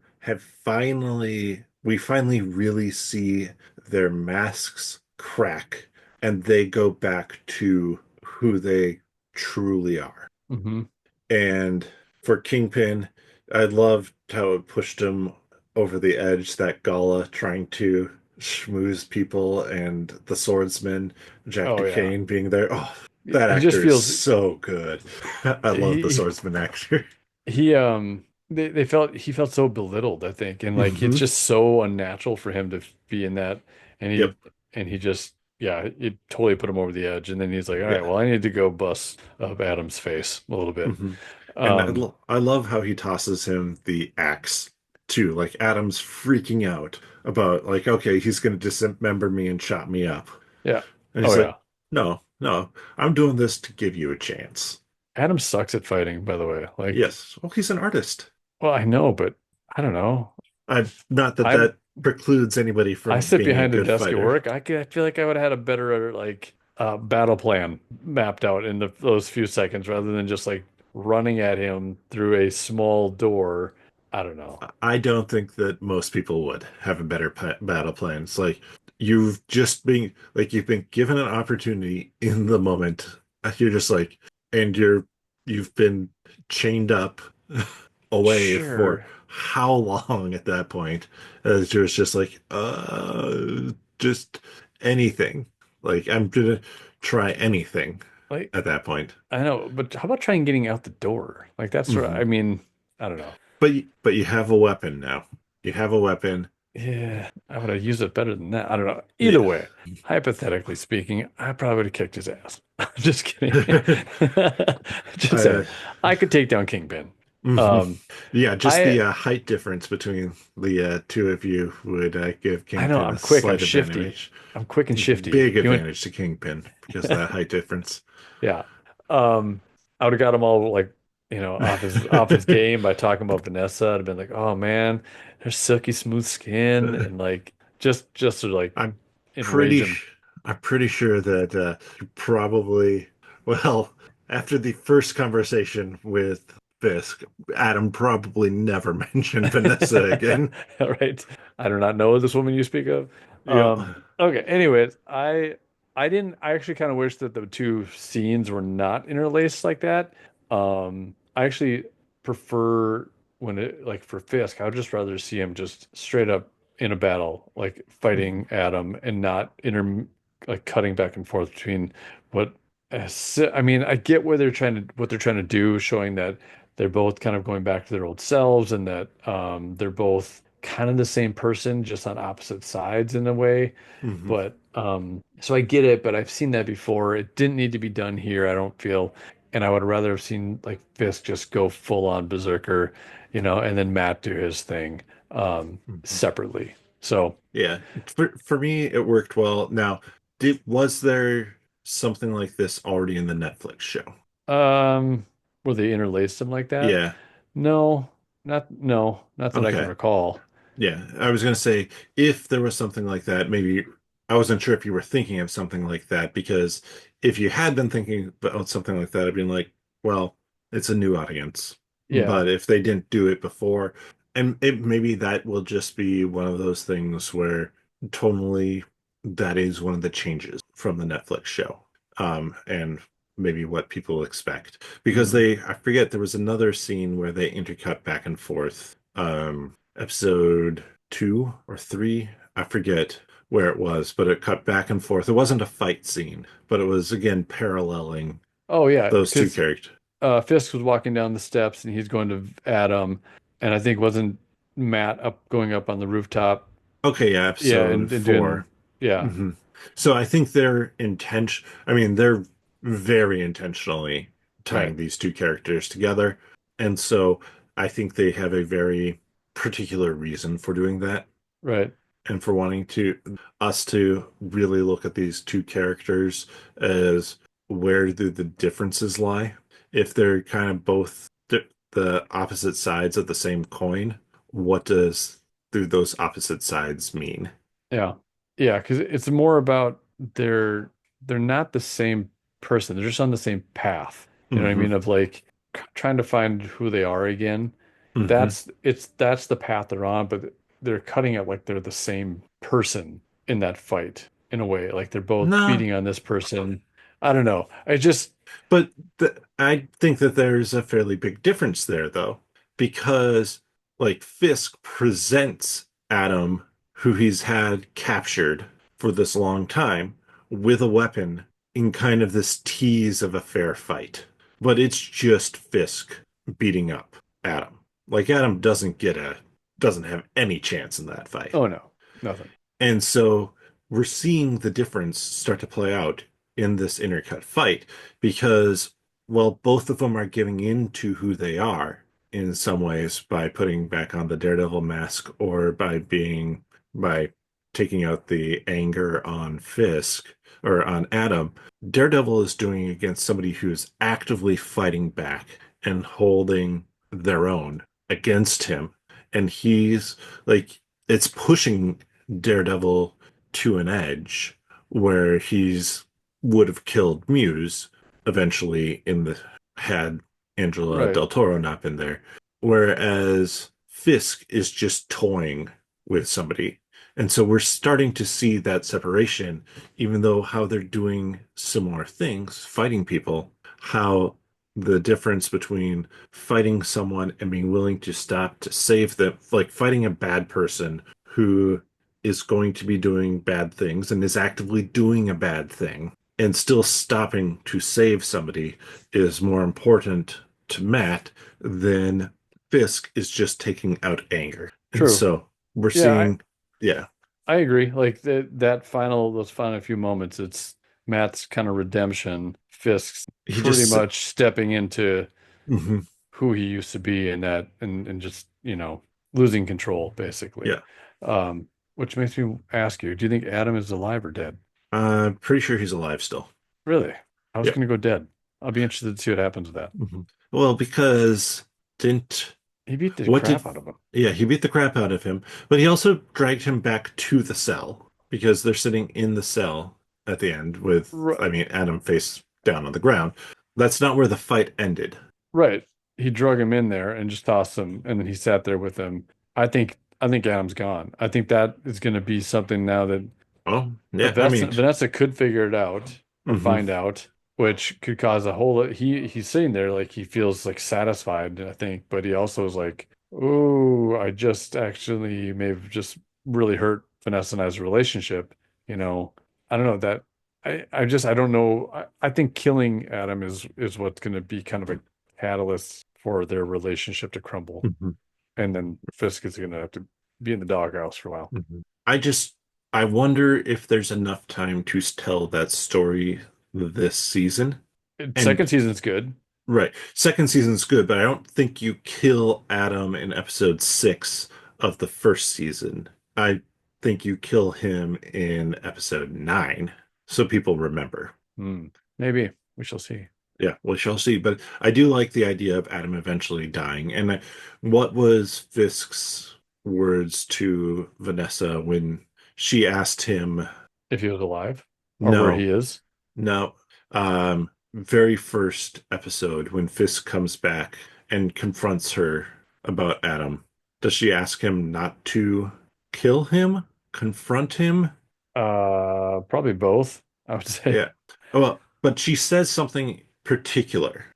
we finally really see their masks crack and they go back to who they truly are. Hmm. And for Kingpin, I loved how it pushed him over the edge, that Gala trying to schmooze people and the swordsman, Jack Oh yeah. Duquesne being there. Oh, that He just actor is feels so good. I love the he swordsman actor. he they felt he felt so belittled, I think, and like it's Hmm. just so unnatural for him to be in that, and Yep. he just yeah, it totally put him over the edge, and then he's like, all right, Yeah. well, I need to go bust up Adam's face a little bit. Hmm. And Um, I love how he tosses him the axe too. Like Adam's freaking out about like, okay, he's gonna dismember me and chop me up. yeah, And oh he's like, yeah, no, no, I'm doing this to give you a chance. Adam sucks at fighting, by the way. Like, Yes. Well, he's an artist. well, I know, but I don't know. Not that I'm that precludes anybody I from sit being a behind a good desk at fighter. work. I feel like I would have had a better like battle plan mapped out in those few seconds rather than just like running at him through a small door. I don't know. I don't think that most people would have a better battle plan. It's like you've been given an opportunity in the moment. You're just like, and you've been chained up away for Sure. how long at that point? You're just like, just anything. Like I'm gonna try anything Like at that point. I know, but how about trying getting out the door? Like that's what Hmm. I mean, I don't know. But you have a weapon now. You have a weapon. Yeah, I would have used it better than that. I don't know. Either Yeah. way, hypothetically speaking, I probably would have kicked his ass. I'm just kidding. Just saying. uh, I could take down Kingpin. mhm. Um, Yeah, just I the height difference between the two of you would give I know Kingpin I'm a quick, I'm slight shifty. advantage. I'm quick and shifty. Big He went, advantage to Kingpin because of that height difference. yeah. I would have got him all like, off his game by talking about Vanessa. I'd have been like, oh man, her silky smooth skin and like just to like I'm enrage pretty him. I'm pretty sure that you probably well after the first conversation with Fisk, Adam probably never mentioned Vanessa again. All right. I do not know this woman you speak of. Yep. Okay. Anyways, I actually kind of wish that the two scenes were not interlaced like that. I actually prefer when it like for Fisk, I would just rather see him just straight up in a battle, like Mhm. fighting Adam and not like cutting back and forth between what I mean, I get what they're trying to do, showing that they're both kind of going back to their old selves and that they're both kind of the same person, just on opposite sides in a way. Hmm. But so I get it, but I've seen that before. It didn't need to be done here, I don't feel. And I would rather have seen like Fisk just go full on berserker, and then Matt do his thing Hmm. separately. So Yeah, for me, it worked well. Now, was there something like this already in the Netflix show? um were they interlaced them like that? Yeah. No, not that I can Okay. recall. Yeah, I was gonna say if there was something like that, maybe I wasn't sure if you were thinking of something like that because if you had been thinking about something like that, I'd been like, well, it's a new audience. Yeah, But if they didn't do it before, and maybe that will just be one of those things where tonally that is one of the changes from the Netflix show. And maybe what people expect. Because mhm. I forget, there was another scene where they intercut back and forth. Episode 2 or 3, I forget where it was, but it cut back and forth. It wasn't a fight scene, but it was again paralleling Oh yeah, those two because characters. Fisk was walking down the steps and he's going to Adam, and I think wasn't Matt up going up on the rooftop? Okay, yeah, Yeah, episode and four. doing yeah, Hmm. So I think they're intention. I mean, they're very intentionally right, tying these two characters together, and so I think they have a very particular reason for doing that. right, And for wanting to us to really look at these two characters as where do the differences lie? If they're kind of both the opposite sides of the same coin, what do those opposite sides mean? yeah, yeah, because it's more about they're not the same person. They're just on the same path. You know what I Hmm. mean? Of like trying to find who they are again. Hmm. That's the path they're on, but they're cutting it like they're the same person in that fight in a way. Like they're both Nah, beating on this person. I don't know. I just but I think that there's a fairly big difference there, though, because like Fisk presents Adam, who he's had captured for this long time, with a weapon in kind of this tease of a fair fight. But it's just Fisk beating up Adam. Like Adam doesn't have any chance in that fight. oh no, nothing. And so we're seeing the difference start to play out in this intercut fight because, well, both of them are giving in to who they are in some ways by putting back on the Daredevil mask or by taking out the anger on Fisk or on Adam. Daredevil is doing it against somebody who's actively fighting back and holding their own against him. And he's like, it's pushing Daredevil to an edge where he's would have killed Muse eventually in the had Angela Right. Del Toro not been there. Whereas Fisk is just toying with somebody. And so we're starting to see that separation, even though how they're doing similar things, fighting people, how the difference between fighting someone and being willing to stop to save them, like fighting a bad person who is going to be doing bad things and is actively doing a bad thing and still stopping to save somebody is more important to Matt than Fisk is just taking out anger. And True. so we're Yeah, seeing, yeah, I agree. Like those final few moments, it's Matt's kind of redemption. Fisk's he pretty just, much stepping into mhm, who he used to be in that and just, losing control basically. yeah, Which makes me ask you, do you think Adam is alive or dead? I'm pretty sure he's alive still. Really? I was Yeah. gonna go dead. I'll be interested to see what happens with that. Mhm. Well, because didn't He beat the what did crap out of him. yeah, he beat the crap out of him, but he also dragged him back to the cell because they're sitting in the cell at the end with, R I mean, Adam face down on the ground. That's not where the fight ended. right. He drug him in there and just tossed him, and then he sat there with him. I think Adam's gone. I think that is going to be something now that Oh, yeah, I Vanessa, mean, Vanessa could figure it out or hmm. find out, which could cause a whole. He's sitting there like he feels like satisfied, I think, but he also is like, "Oh, I just actually may have just really hurt Vanessa and I's relationship." You know, I don't know that. I don't know. I think killing Adam is what's going to be kind of a catalyst for their relationship to crumble, Hmm. and then Fisk is going to have to. be in the doghouse for a while. Mhm. I just I wonder if there's enough time to tell that story this season. Second And season's good. right, second season's good, but I don't think you kill Adam in episode 6 of the first season. I think you kill him in episode 9, so people remember. Hmm. Maybe we shall see. Yeah, we shall see. But I do like the idea of Adam eventually dying. And what was Fisk's words to Vanessa when she asked him, If he was alive or where no, he is. no, very first episode when Fisk comes back and confronts her about Adam, does she ask him not to kill him, confront him? Probably both, I would say. Yeah. Well, but she says something particular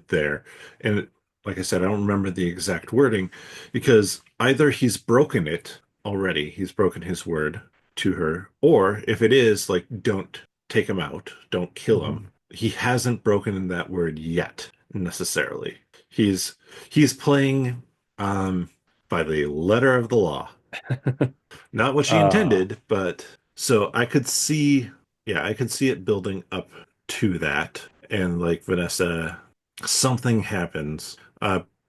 there. And like I said, I don't remember the exact wording because either he's broken it already, he's broken his word to her, or if it is like, don't take him out, don't kill him, Mhm. he hasn't broken that word yet necessarily. He's he's playing um by the letter of the law. Not what she Uh, intended, but so I could see, yeah, I could see it building up to that. And like Vanessa, something happens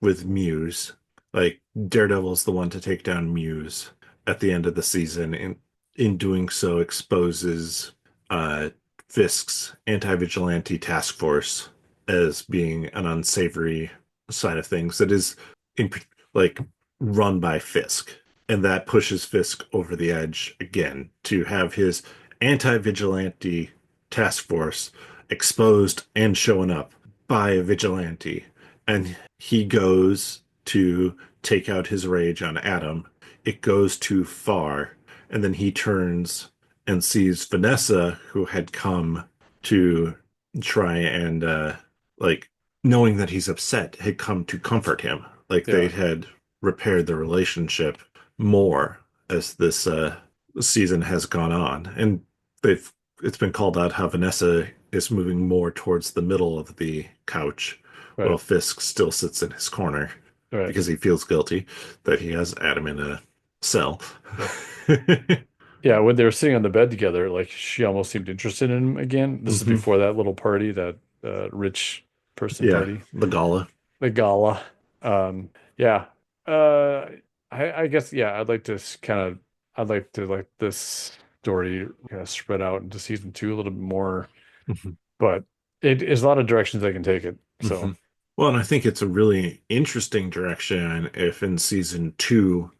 with Muse. Like Daredevil's the one to take down Muse at the end of the season, and in doing so exposes uh Fisk's anti-vigilante task force as being an unsavory side of things that is in like run by Fisk, and that pushes Fisk over the edge again to have his anti-vigilante task force exposed and showing up by a vigilante. And he goes to take out his rage on Adam. It goes too far, and then he turns and sees Vanessa, who had come to try and like knowing that he's upset, had come to comfort him. Like they yeah. had repaired the relationship more as this season has gone on, and they've it's been called out how Vanessa is moving more towards the middle of the couch, while Right. Fisk still sits in his corner Right. because he feels guilty that he has Adam in a cell. Yep. Yeah, when they were sitting on the bed together, like she almost seemed interested in him again. This is Hmm. before that little party, that rich person Yeah, party, the gala. the gala. Yeah. Uh, I guess yeah. I'd like to like this story kind of spread out into season two a little bit more, Hmm. but it is a lot of directions they can take it. Hmm. So Well, and I think it's a really interesting direction if in season 2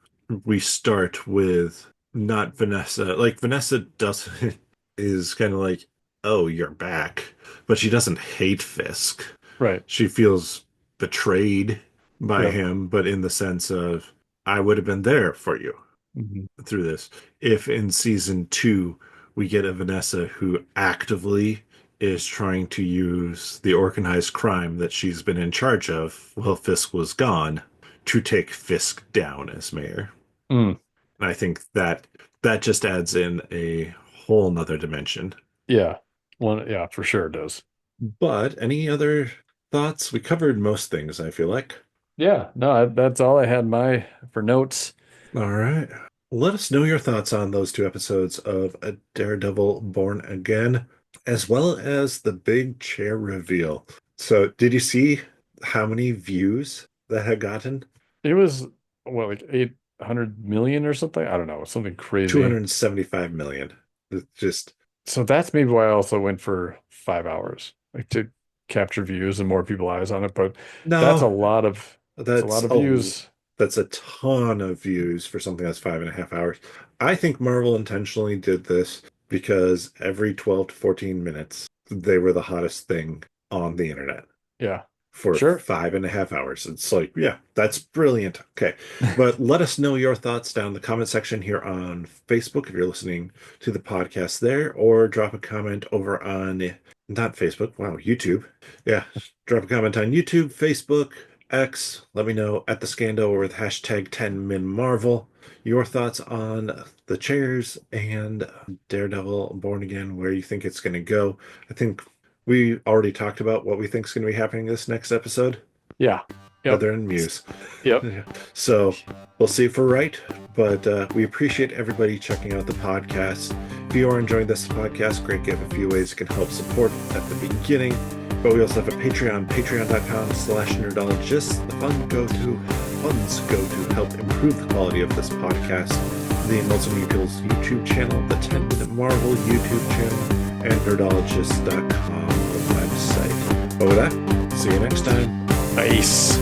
we start with not Vanessa. Like Vanessa doesn't is kind of like, oh, you're back, but she doesn't hate Fisk. right. She feels betrayed by Yep. him, but in the sense of, I would have been there for you Mhm. through this. If in season 2 we get a Vanessa who actively is trying to use the organized crime that she's been in charge of while Fisk was gone to take Fisk down as mayor. Mm, And I think that that just adds in a whole nother dimension. yeah. One. Yeah, for sure it does. But any other thoughts? We covered most things, I feel like. Yeah. No, that's all I had my for notes. All right. Let us know your thoughts on those 2 episodes of A Daredevil Born Again, as well as the big chair reveal. So, did you see how many views that had gotten? It was what, like 800 million or something? I don't know, something crazy. 275 million. It's just, So that's maybe why I also went for 5 hours, like to capture views and more people eyes on it. But that's a no, lot of that's a that's lot of a views. that's a ton of views for something that's 5.5 hours. I think Marvel intentionally did this because every 12 to 14 minutes, they were the hottest thing on the internet Yeah, for sure. 5.5 hours. It's like, yeah, that's brilliant. Okay. But let us know your thoughts down in the comment section here on Facebook if you're listening to the podcast there, or drop a comment over on not Facebook, wow, YouTube. Yeah. Drop a comment on YouTube, Facebook, X. Let me know at the Scando or with hashtag 10MinMarvel your thoughts on the chairs and Daredevil Born Again, where you think it's going to go. I think we already talked about what we think is going to be happening this next episode. Yeah. Yep. Heather and Muse. Yep. Yeah. So we'll see if we're right, but we appreciate everybody checking out the podcast. If you are enjoying this podcast, Greg gave a few ways you can help support at the beginning, but we also have a Patreon, patreon.com/nerdologists. The funds go to help improve the quality of this podcast. The Multiple Mutual's YouTube channel, the 10-Minute Marvel YouTube channel, and nerdologist.com, the website. But with that, see you next time. Nice.